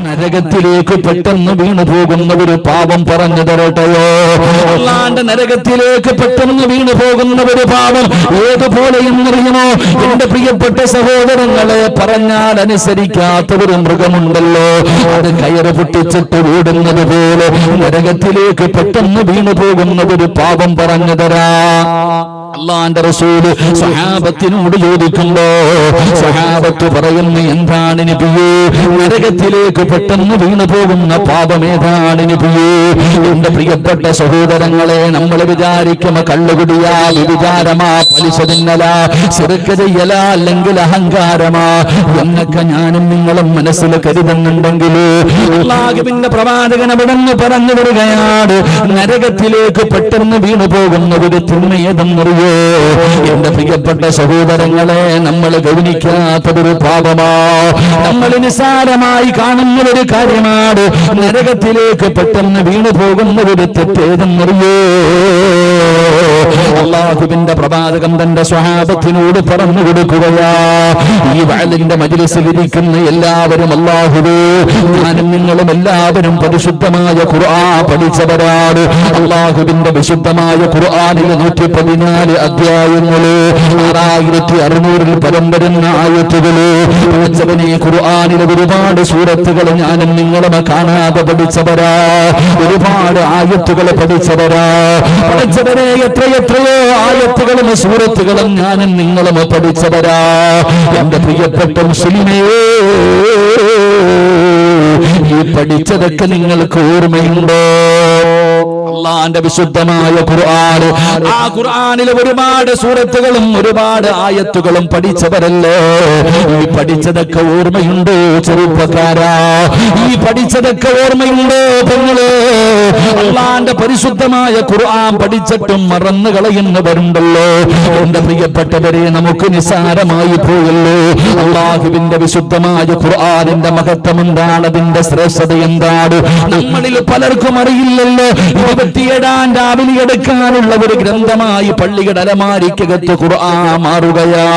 നരകത്തിലേക്ക് പെട്ടെന്ന് വീണു പോകുന്ന ഒരു പാപം പറഞ്ഞു തരട്ടെയോ? അല്ലാണ്ട് നരകത്തിലേക്ക് പെട്ടെന്ന് വീണു പോകുന്ന ഒരു പാപം ഏതുപോലെയെന്നറിയുമോ? എന്റെ പ്രിയപ്പെട്ട സഹോദരങ്ങളെ, പറഞ്ഞാൽ അനുസരിക്കാത്ത ഒരു മൃഗമുണ്ടല്ലോ, അത് കയറ് പൊട്ടിച്ചിട്ട് ഓടുന്നത് പോലെ നരകത്തിലേക്ക് പെട്ടെന്ന് വീണു പോകുന്ന ഒരു പാപം പറഞ്ഞു തരാ. അല്ലാഹുവിന്റെ റസൂൽ സ്വഹാബത്തിനോട് ചോദിക്കുമ്പോ സ്വഹാബത്ത് പറയുന്നു, എന്താണ് നബിയേ നരകത്തിലേക്ക് പെട്ടെന്ന് വീണു പോകുന്ന പാപം ഏതാണ് നബിയേ? എന്റെ പ്രിയപ്പെട്ട സഹോദരങ്ങളെ, നമ്മൾ വിചാരിക്കുമ്പോ കള്ളുകുടിയാ, വിചാരമാ, പലിശ തിന്നലാ, ശിർക് ചെയ്യലാ, അല്ലെങ്കിൽ അഹങ്കാരമാ എന്നൊക്കെ ഞാനും നിങ്ങളും മനസ്സിൽ കരുതുന്നുണ്ടെങ്കിൽ അല്ലാഹുവിന്റെ പ്രവാചകൻ അവിടുന്ന് പറഞ്ഞു വരികയാണ്, നരകത്തിലേക്ക് പെട്ടെന്ന് വീണു പോകുന്ന ഒരു തിന്മയേതെന്നറിയോ? എന്റെ പ്രിയപ്പെട്ട സഹോദരങ്ങളെ, നമ്മൾ ഗൗനിക്കാത്തൊരു പാപമാ, നമ്മൾ നിസ്സാരമായി കാണുന്ന ഒരു കാര്യമാണ്. നരകത്തിലേക്ക് പെട്ടെന്ന് വീണു പോകുന്ന ഒരു തെറ്റേതെന്നറിയോ? അല്ലാഹുവിന്റെ പ്രവാചകൻ തന്റെ സ്വഹാബത്തിനോട് പറഞ്ഞു കൊടുക്കുകയാ, ഈ വഅലിന്റെ മജ്ലിസിൽ ഇരിക്കുന്ന എല്ലാവരും അല്ലാഹുവേ, ഞാനും നിങ്ങളും എല്ലാവരും പരിശുദ്ധമായ ഖുർആൻ പഠിച്ചവരാണ്. അല്ലാഹുവിന്റെ വിശുദ്ധമായ ഖുർആനിൽ 114 അധ്യായങ്ങള്, 6600 പരം വരുന്ന ആയത്തുകള്, പഠിച്ചവനെ ഖുർആനിലെ ഒരുപാട് സൂറത്തുകൾ ഞാനും നിങ്ങളും കാണാതെ പഠിച്ചവരാ, ഒരുപാട് ആയത്തുകൾ പഠിച്ചവരാ. പഠിച്ചവരെ എത്രയെത്രയോ ആയത്തുകളും സൂറത്തുകളും ഞാനും നിങ്ങളും പഠിച്ചവരാ. എന്റെ പ്രിയപ്പെട്ട മുസ്ലിമേ, ഈ പഠിച്ചതൊക്കെ നിങ്ങൾക്ക് ഓർമ്മയുണ്ടോ? അല്ലാഹുവിന്റെ വിശുദ്ധമായ ഖുർആൻ, ആ ഖുർആനിൽ ഒരുപാട് സൂറത്തുകളും ഒരുപാട് ആയത്തുകളും പഠിച്ചവരല്ലേ? ഈ പഠിച്ചതൊക്കെ ഓർമ്മയുണ്ടോ ചെറുപ്പക്കാരാ? ഈ പഠിച്ചതൊക്കെ ഓർമ്മയുണ്ടോ പെങ്ങളെ? അല്ലാഹുവിന്റെ പരിശുദ്ധമായ ഖുർആൻ പഠിച്ചിട്ടും മറന്നു കളയുന്നവരുണ്ടല്ലോ. എന്റെ പ്രിയപ്പെട്ടവരെ, നമുക്ക് നിസ്സാരമായി പോയല്ലോ. അല്ലാഹുവിന്റെ വിശുദ്ധമായ ഖുർആനിന്റെ മഹത്വം എന്താണ്, അതിന്റെ ശ്രേഷ്ഠത എന്താണ്, നമ്മളിൽ പലർക്കും അറിയില്ലല്ലോ. 27-ാം രാവിലെ എടുക്കാനുള്ള ഒരു ഗ്രന്ഥമായി പള്ളിയുടെ അലമാരിക്കകത്ത് ഖുർആൻ മാറുകയാ.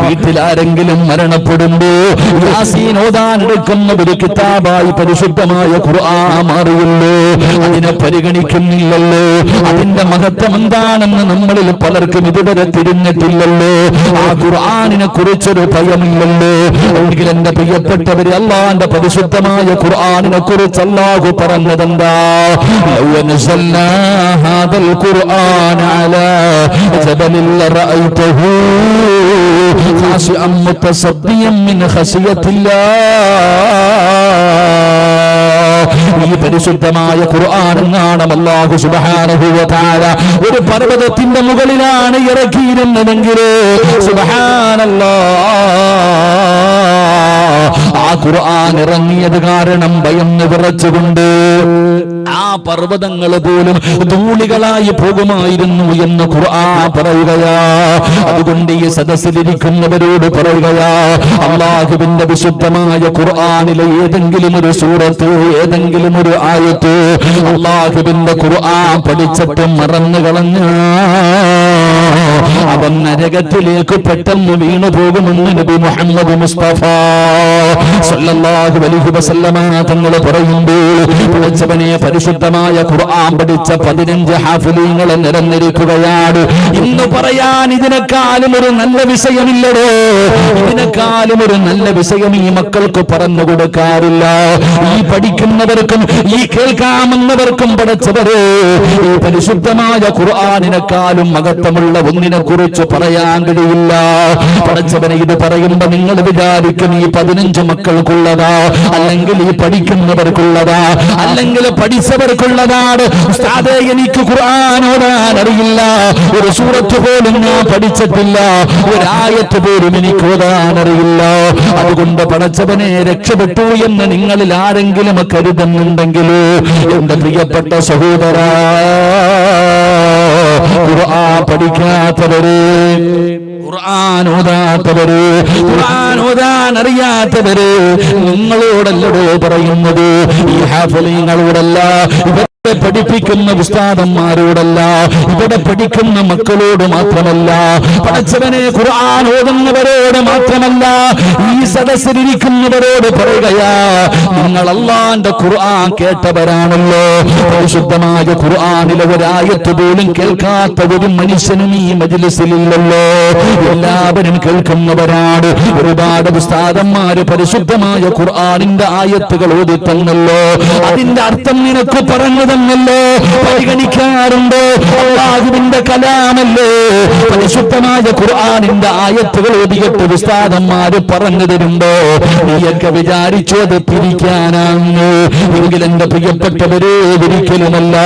വീട്ടിലാരെങ്കിലും മരണപ്പെടുമ്പോ യാസീൻ ഓതാൻ എടുക്കുന്ന ഒരു കിതാബായി പരിശുദ്ധമായ ഖുർആൻ മാറിയല്ലോ. അതിനെ പരിഗണിക്കുന്നില്ലല്ലോ. അതിന്റെ മഹത്വം എന്താണെന്ന് നമ്മളിൽ പലർക്കും ഇതുവരെ തിരിഞ്ഞിട്ടില്ലല്ലോ. ആ ഖുർആനിനെ കുറിച്ചൊരു ഭയമില്ലല്ലോ. എങ്കിൽ എന്റെ പ്രിയപ്പെട്ടവര്, അല്ലാഹുവിന്റെ പരിശുദ്ധമായ ഖുർആനിനെ കുറിച്ച് അല്ലാഹു പറഞ്ഞതെന്താ? هذا القرآن على جبل رأيته خاشعا متصديا من خشية الله. ഈ പരിശുദ്ധമായ ഖുർആൻ എന്നാണ് അല്ലാഹു സുബ്ഹാനഹു വ തആല ഒരു പർവതത്തിന്റെ മുകളിലാണ് ഇറക്കിയിരുന്നതെങ്കിൽ സുബ്ഹാനല്ലാഹ്, ആ ഖുർആൻ ഇറങ്ങിയത് കാരണം ഭയന്ന് വിറച്ചുകൊണ്ട് ആ പർവ്വതങ്ങൾ പോലും ധൂളികളായി പോകുമായിരുന്നു എന്ന് ഖുർആൻ പറയുകയാ. അതുകൊണ്ട് ഈ സദസ്സിലിരിക്കുന്നവരോട് പറയുകയാ, അല്ലാഹുവിന്റെ വിശുദ്ധമായ ഖുർആനിലെ ഏതെങ്കിലും ഒരു സൂറത്ത്, ഏതെങ്കിലും ഒരു ആയത്ത് അല്ലാഹുവിന്റെ ഖുർആൻ പഠിച്ചിട്ട് മറന്നു കളഞ്ഞ അവൻ നരകത്തിലേക്ക് പെട്ടെന്ന് വീണു പോകുമെന്ന് നബി മുഹമ്മദ് മുസ്തഫ സല്ലല്ലാഹു അലൈഹി വസല്ലമ തങ്ങൾ പറയുമ്പോൾ, പഠിച്ചവനെ പരിശുദ്ധമായ ഖുർആൻ പഠിച്ച 15 ഹാഫിളീങ്ങൾ നിരന്നിരിക്കുകയാണ്. ഇന്ന് പറയാൻ ഇതിനേക്കാളും ഒരു നല്ല വിഷയമില്ലടോ. ഇതിനേക്കാളും ഒരു നല്ല വിഷയം ഈ മക്കൾക്ക് പറഞ്ഞു കൊടുക്കാറില്ല. ഈ പഠിക്കുന്നവർക്കും ഈ കേൾക്കാമെന്നവർക്കും പഠിച്ചവരെ, ഈ പരിശുദ്ധമായ ഖുർആനിനെക്കാളും മഹത്വമുള്ള ഒന്നിനെ കുറിച്ച് പറയാൻ കഴിയില്ല. പഠിച്ചവനെ ഇത് പറയുമ്പോ നിങ്ങൾ വിചാരിക്കും ഈ 15 മക്കൾക്കുള്ളതാ, അല്ലെങ്കിൽ ഈ പഠിക്കുന്നവർക്കുള്ളതാ, അല്ലെങ്കിൽ പഠിച്ചവർക്കുള്ളതാണ്. ഉസ്താദേ, എനിക്ക് ഖുർആൻ ഓതാൻ അറിയില്ല, ഒരു സൂറത്ത് പോലും ഞാൻ പഠിച്ചിട്ടില്ല, ഒരായത്ത് പോലും എനിക്ക് ഓതാൻ അറിയില്ല, അതുകൊണ്ട് പഠിച്ചവനെ രക്ഷപ്പെട്ടു എന്ന് നിങ്ങളിൽ ആരെങ്കിലും കരുതുന്നുണ്ടെങ്കിലോ എന്റെ പ്രിയപ്പെട്ട സഹോദരാ, ഖുർആൻ പഠിക്കാത്തവരെ, ഖുർആൻ ഓതാത്തവര്, ഖുർആൻ ഓതാൻ അറിയാത്തവര് നിങ്ങളോടല്ലടോ പറയുന്നത്, ഈ ഹാഫിളീങ്ങളോടല്ല. പഠിപ്പിക്കുന്ന ഉസ്താദന്മാരോടല്ല, ഇവിടെ പഠിക്കുന്ന മക്കളോട് മാത്രമല്ല, പഠിച്ചവനെ ഖുർആൻ ഓതുന്നവരോട് മാത്രമല്ല, ഈ സദസ്സിലിരിക്കുന്നവരോട് പറയുകയാ, നിങ്ങൾ അല്ലാഹുവിന്റെ ഖുർആൻ കേട്ടവരാണല്ലോ. പരിശുദ്ധമായ ഖുർആനിലെ ഒരായത്ത് പോലും കേൾക്കാത്ത ഒരു മനുഷ്യനും ഈ മജ്ലിസിലില്ലല്ലോ. എല്ലാവരും കേൾക്കുന്നവരാണ്. ഒരുപാട് ഉസ്താദന്മാര് പരിശുദ്ധമായ ഖുർആനിന്റെ ആയത്തുകൾ ഓതി തന്നല്ലോ. അതിന്റെ അർത്ഥം നിനക്ക് പറഞ്ഞു തന്നല്ലോ. പരിഗണിക്കാറുണ്ടോ? അല്ലാഹുവിന്റെ കലാമല്ലേ. പരിശുദ്ധമായ ഖുർആനിന്റെ ആയത്തുകൾ ഓതിയിട്ട് ഉസ്താദന്മാര് പറഞ്ഞു തരുമ്പോ നീയൊക്കെ വിചാരിച്ചു അത് പിരിക്കാനാണ്. എങ്കിൽ എന്റെ പ്രിയപ്പെട്ടവരെ, ഒരിക്കലുമല്ല.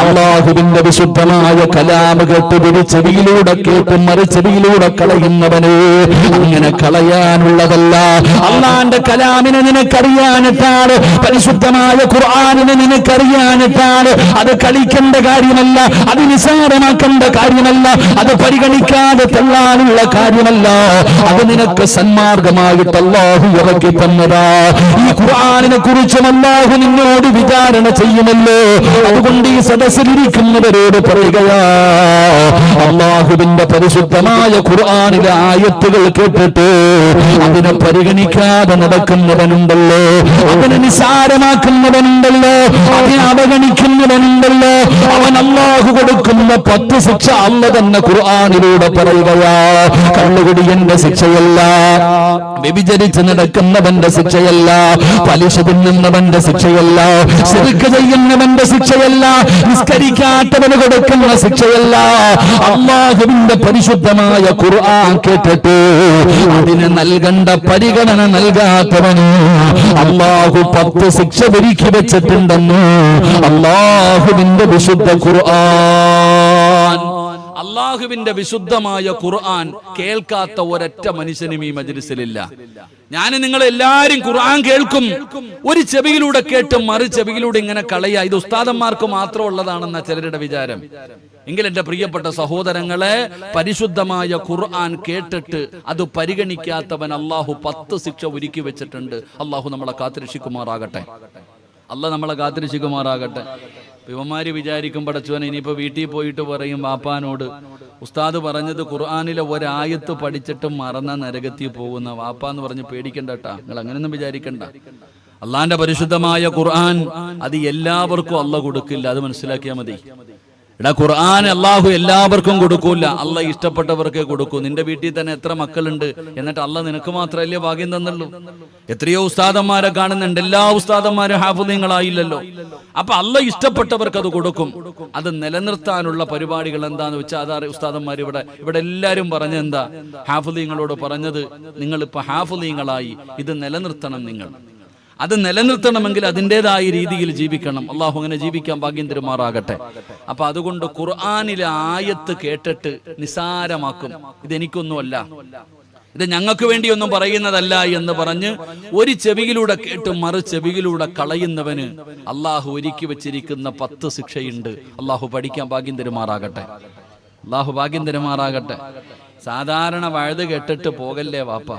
അല്ലാഹുവിന്റെ വിശുദ്ധമായ കലാമ് കേട്ട് ഒരു ചെവിയിലൂടെ കേട്ടും മറു ചെവിയിലൂടെ കളയുന്നവന് അങ്ങനെ കളയാനുള്ളതല്ല. അല്ലാഹുവിന്റെ കലാമിനെ നിനക്കറിയാനിട്ടാണ്, പരിശുദ്ധമായ ഖുർആനിനെ നിനക്കറിയാനിട്ടാണ്. അത് കളിക്കേണ്ട കാര്യമല്ല, അത് നിസാരമാക്കേണ്ട കാര്യമല്ല, അത് പരിഗണിക്കാതെ തള്ളാനുള്ള കാര്യമല്ല. അത് നിനക്ക് സന്മാർഗമായിട്ട് അല്ലാഹു ഇറക്കി തന്നതാ. ഈ ഖുർആനിനെ കുറിച്ചും അല്ലാഹു നിന്നോട് വിചാരണ ചെയ്യുമല്ലോ. അതുകൊണ്ട് ഈ സദസ്സിലിരിക്കുന്നവരോട് പറയുകയാ, അല്ലാഹുവിന്റെ പരിശുദ്ധമായ ഖുർആനിലെ ആയത്തുകൾ കേട്ടിട്ട് അതിനെ പരിഗണിക്കാതെ നടക്കുന്നവനുണ്ടല്ലോ, അതിനെ നിസാരമാക്കുന്നവനുണ്ടല്ലോ, അതിനെ അവഗണിക്കുന്നവനുണ്ടല്ലോ, അവൻ അല്ലാഹു കൊടുക്കുന്ന 10 ശിക്ഷ അല്ല തന്നെ ഖുർആനിലൂടെ പറയുകയാ. കള്ളുകുടിയന്റെ ശിക്ഷയല്ല, വ്യഭിചരിച്ച് നടക്കുന്നവന്റെ ശിക്ഷയല്ല, പലിശ തിന്നുന്നവന്റെ ശിക്ഷയല്ല, ശിർക്ക് ചെയ്യുന്നവന്റെ ശിക്ഷയല്ല, നിസ്കരിക്കാത്തവന് കൊടുക്കുന്ന ശിക്ഷയല്ല. അല്ലാഹുവിന്റെ പരിശുദ്ധമായ ഖുർആൻ കേട്ടിട്ട് അതിന് നൽകേണ്ട പരിഗണന നൽകാത്തവന് അല്ലാഹു 10 ശിക്ഷ ഒരുക്കി വെച്ചിട്ടുണ്ടെന്ന് അല്ലാഹുവിന്റെ വിശുദ്ധ ഖുർആൻ. അല്ലാഹുവിന്റെ വിശുദ്ധമായ ഖുർആൻ കേൾക്കാത്ത ഒരൊറ്റ മനുഷ്യനും ഈ മജ്ലിസിലില്ല. ഞാൻ നിങ്ങൾ എല്ലാരും ഖുർആൻ കേൾക്കും, ഒരു ചെവിയിലൂടെ കേട്ടും മറു ചെവിയിലൂടെ ഇങ്ങനെ കളയാ. ഇത് ഉസ്താദന്മാർക്ക് മാത്രം ഉള്ളതാണെന്ന ചിലരുടെ വിചാരം. എങ്കിൽ എന്റെ പ്രിയപ്പെട്ട സഹോദരങ്ങളെ, പരിശുദ്ധമായ ഖുർആൻ കേട്ടിട്ട് അത് പരിഗണിക്കാത്തവൻ അല്ലാഹു 10 ശിക്ഷ ഒരുക്കി വെച്ചിട്ടുണ്ട്. അല്ലാഹു നമ്മളെ കാത്തുരക്ഷിക്കുമാറാകട്ടെ. അല്ലാഹു നമ്മളെ കാത്തുരക്ഷിക്കുമാറാകട്ടെ. ഇവന്മാര് വിചാരിക്കും, പടച്ചോനെ ഇനിയിപ്പോ വീട്ടിൽ പോയിട്ട് പറയും വാപ്പാനോട്, ഉസ്താദ് പറഞ്ഞത് ഖുർആനിലെ ഒരായത്ത് പഠിച്ചിട്ട് മറന്ന നരകത്തിൽ പോകുന്ന വാപ്പാന്ന് പറഞ്ഞ് പേടിക്കണ്ടട്ടാ. നിങ്ങൾ അങ്ങനെയൊന്നും വിചാരിക്കണ്ട. അള്ളാന്റെ പരിശുദ്ധമായ ഖുർആൻ അത് എല്ലാവർക്കും അല്ലാഹു കൊടുക്കില്ല, അത് മനസ്സിലാക്കിയാൽ മതി. എടാ, ഖുർആൻ അല്ലാഹു എല്ലാവർക്കും കൊടുക്കൂല, അല്ലാഹ് ഇഷ്ടപ്പെട്ടവർക്കേ കൊടുക്കൂ. നിന്റെ വീട്ടിൽ തന്നെ എത്ര മക്കളുണ്ട്, എന്നിട്ട് അല്ലാഹ് നിനക്ക് മാത്രമല്ലേ ഭാഗ്യം തന്നുള്ളൂ? എത്രയോ ഉസ്താദന്മാരെ കാണുന്നുണ്ട്, എല്ലാ ഉസ്താദന്മാരും ഹാഫിളീങ്ങളായില്ലല്ലോ. അപ്പൊ അല്ലാഹ് ഇഷ്ടപ്പെട്ടവർക്ക് അത് കൊടുക്കും. അത് നിലനിർത്താനുള്ള പരിപാടികൾ എന്താന്ന് വെച്ചാൽ അതാ ഉസ്താദന്മാർ ഇവിടെ എല്ലാരും പറഞ്ഞ എന്താ, ഹാഫിളീങ്ങളോട് പറഞ്ഞത്, നിങ്ങൾ ഇപ്പൊ ഹാഫിളീങ്ങളായി, ഇത് നിലനിർത്തണം. നിങ്ങൾ അത് നിലനിർത്തണമെങ്കിൽ അതിൻ്റെതായ രീതിയിൽ ജീവിക്കണം. അള്ളാഹു അങ്ങനെ ജീവിക്കാൻ ഭാഗ്യം തരുമാറാകട്ടെ. അപ്പൊ അതുകൊണ്ട് ഖുർആനിലെ ആയത്ത് കേട്ടിട്ട് നിസാരമാക്കും, ഇതെനിക്കൊന്നുമല്ല, ഇത് ഞങ്ങൾക്ക് വേണ്ടിയൊന്നും പറയുന്നതല്ല എന്ന് പറഞ്ഞ് ഒരു ചെവിയിലൂടെ കേട്ട് മറു ചെവിയിലൂടെ കളയുന്നവന് അള്ളാഹു ഒരുക്കി വെച്ചിരിക്കുന്ന 10 ശിക്ഷയുണ്ട്. അള്ളാഹു പഠിക്കാൻ ഭാഗ്യം തരുമാറാകട്ടെ. അള്ളാഹു ഭാഗ്യം തരുമാറാകട്ടെ. സാധാരണ വഴുത് കേട്ടിട്ട് പോകല്ലേ വാപ്പ.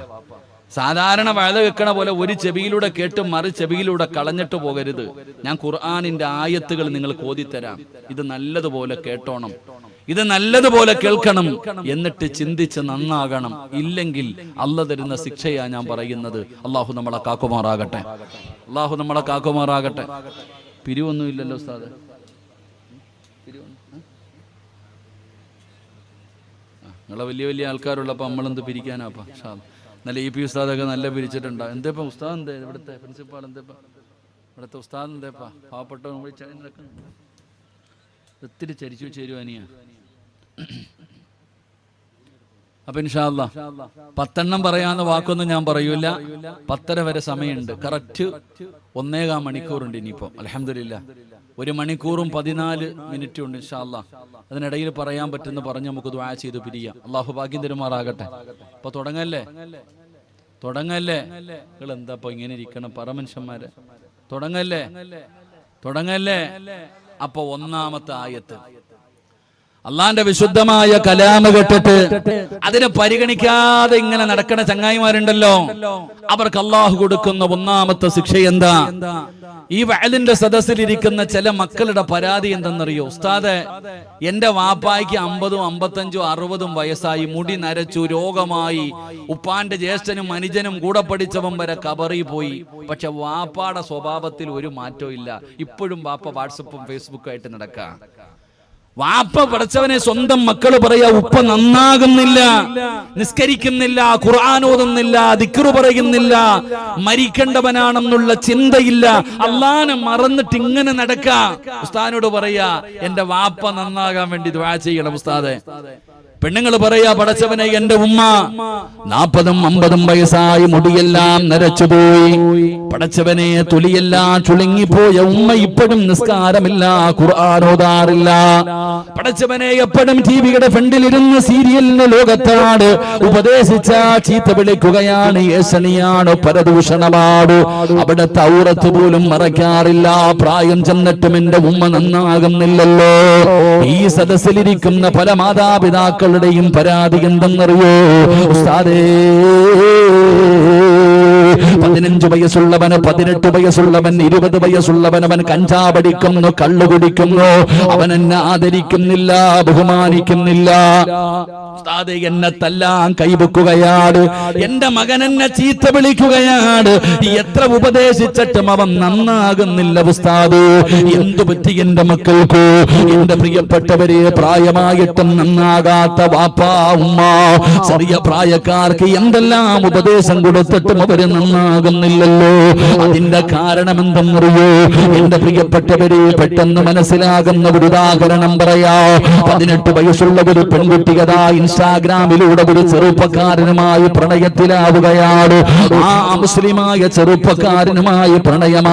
സാധാരണ വഴുത വെക്കണ പോലെ ഒരു ചെവിയിലൂടെ കേട്ട് മറു ചെവിയിലൂടെ കളഞ്ഞിട്ട് പോകരുത്. ഞാൻ ഖുർആനിന്റെ ആയത്തുകൾ നിങ്ങൾക്ക് ഓതിത്തരാം, ഇത് നല്ലതുപോലെ കേട്ടോണം, ഇത് നല്ലതുപോലെ കേൾക്കണം, എന്നിട്ട് ചിന്തിച്ച് നന്നാകണം. ഇല്ലെങ്കിൽ അല്ലാഹു തരുന്ന ശിക്ഷയാ ഞാൻ പറയുന്നത്. അള്ളാഹു നമ്മളെ കാക്കുമാറാകട്ടെ. അള്ളാഹു നമ്മളെ കാക്കുമാറാകട്ടെ. പിരിവൊന്നും ഇല്ലല്ലോ ഉസ്താദ്? നിങ്ങളെ വലിയ വലിയ ആൾക്കാരുള്ളപ്പോൾ നമ്മളെന്ത് പിരിക്കാനാപ്പാ? നല്ല EP ഉസ്താദൊക്കെ നല്ല പിരിച്ചിട്ടുണ്ടോ? എന്തേപ്പാ ഉസ്താദ്, എന്തേ ഇവിടുത്തെ പ്രിൻസിപ്പാൾ, എന്തേപ്പാ ഇവിടുത്തെ ഉസ്താദ്, എന്തേപ്പാ പാവപ്പെട്ട ഒത്തിരി ചരിച്ചു ചേരുവാനിയാ. അപ്പൊ ഇൻഷാ അല്ലാഹ് 10 പറയാവുന്ന വാക്കൊന്നും ഞാൻ പറയൂല. 10:30 വരെ സമയമുണ്ട്. കറക്റ്റ് 1.25 മണിക്കൂറുണ്ട് ഇനിയിപ്പോ. അൽഹംദുലില്ലാഹ് 1 മണിക്കൂറും 14 മിനിറ്റും ഉണ്ട് ഇൻഷാ അല്ലാഹ്. അതിനിടയിൽ പറയാൻ പറ്റുന്ന പറഞ്ഞ് നമുക്ക് ദുആ ചെയ്ത് പിരിയാം. അള്ളാഹു ഭാഗ്യം തരുമാറാകട്ടെ. അപ്പൊ തുടങ്ങല്ലേ. നിങ്ങൾ എന്താ ഇപ്പൊ ഇങ്ങനെ ഇരിക്കണം പരമനുഷ്യന്മാരെ? തുടങ്ങല്ലേ. അപ്പൊ ഒന്നാമത്തെ ആയത്ത്, അള്ളാന്റെ വിശുദ്ധമായ കലാമ കേട്ടിട്ട് അതിനെ പരിഗണിക്കാതെ ഇങ്ങനെ നടക്കണ ചങ്ങായിമാരുണ്ടല്ലോ, അവർക്ക് അള്ളാഹു കൊടുക്കുന്ന ഒന്നാമത്തെ ശിക്ഷ എന്താ? ഈ വഅലിന്റെ സദസ്സിലിരിക്കുന്ന ചില മക്കളുടെ പരാതി എന്തെന്നറിയോ? ഉസ്താദെ, എന്റെ വാപ്പായ്ക്ക് 50, 55, 60 വയസ്സായി, മുടി നരച്ചു, രോഗമായി, ഉപ്പാന്റെ ജ്യേഷ്ഠനും അനുജനും കൂടെ പഠിച്ചവൻ വരെ കബറിൽ പോയി, പക്ഷെ വാപ്പാടെ സ്വഭാവത്തിൽ ഒരു മാറ്റവും ഇല്ല. ഇപ്പോഴും വാപ്പ വാട്സപ്പും ഫേസ്ബുക്കും ആയിട്ട് നടക്കാം. വാപ്പ പഠിച്ചവനെ സ്വന്തം മക്കള് പറയാ, ഉപ്പ നന്നാകുന്നില്ല, നിസ്കരിക്കുന്നില്ല, ഖുർആൻ ഓതുന്നില്ല, ദിക്റ് പറയുന്നില്ല, മരിക്കേണ്ടവനാണെന്നുള്ള ചിന്തയില്ല, അള്ളാനെ മറന്നിട്ട് ഇങ്ങനെ നടക്കാ. ഉസ്താദിനോട് പറയാ, എന്റെ വാപ്പ നന്നാകാൻ വേണ്ടി ദുആ ചെയ്യണം ഉസ്താദെ. പെണ്ണുങ്ങൾ പറയാ, പടച്ചവനെ എന്റെ ഉമ്മ 40, 50 വയസ്സായി, മുടിയെല്ലാം നരച്ചുപോയി, പടച്ചവനെ തൊലിയെല്ലാം ചുളുങ്ങിപ്പോയ ഉമ്മ ഇപ്പോഴും നിസ്കാരമില്ല, ഖുർആൻ ഓതാറില്ല. പടച്ചവനെ എപ്പോഴും ടിവിയുടെ ഫ്രണ്ടിലിരുന്ന് സീരിയലിന്റെ ലോകത്താണ്, ഉപദേശിച്ച ചീത്ത വിളിക്കുകയാണ്, ഏഷണിയാണ്, പരദൂഷണമാണ്, അവിടുത്തെ ഔറത്ത് പോലും മറയ്ക്കാറില്ല. പ്രായം ചെന്നിട്ടും എന്റെ ഉമ്മ നന്നാകുന്നില്ലല്ലോ. ഈ സദസ്സിലിരിക്കുന്ന പല മാതാപിതാക്കളുടെയും പരാതി എന്തെന്നറിയോ? ഉസ്താദേ, 15 വയസ്സുള്ളവന്, 18 വയസ്സുള്ളവൻ, 20 വയസ്സുള്ളവൻ, അവൻ കഞ്ചാവടിക്കുന്നു, കള്ളു കുടിക്കുന്നു, അവൻ എന്നെ ആദരിക്കുന്നില്ല, ബഹുമാനിക്കുന്നില്ല. ഉസ്താദേ, എന്നെ തല്ലാൻ കൈവെക്കുകയാണ്, എന്റെ മകൻ എന്നെ ചീത്ത വിളിക്കുകയാണ്, എത്ര ഉപദേശിച്ചിട്ടും അവൻ നന്നാകുന്നില്ല. ഉസ്താദേ, എന്തു പറ്റി എന്റെ മക്കൾക്ക്? എന്റെ പ്രിയപ്പെട്ടവരെ, പ്രായമായിട്ടും നന്നാകാത്ത വാപ്പാ ഉമ്മ, ചെറിയ പ്രായക്കാർക്ക് എന്തെല്ലാം ഉപദേശം കൊടുത്തിട്ടും അവര് നന്നാകുന്നില്ലല്ലോ. അതിന്റെ കാരണം എന്തെന്നറിയോ? എന്റെ പ്രിയപ്പെട്ടവരെ, പെട്ടെന്ന് മനസ്സിലാകുന്ന ഒരു ഉദാഹരണം പറയാ. 18 വയസ്സുള്ള ഒരു പെൺകുട്ടികതാ ഇൻസ്റ്റാഗ്രാമിലൂടെ ഒരു ചെറുപ്പക്കാരനുമായി പ്രണയത്തിലാവുകയാണ്. ആ മുസ്ലിമായ ചെറുപ്പക്കാരനുമായി പ്രണയം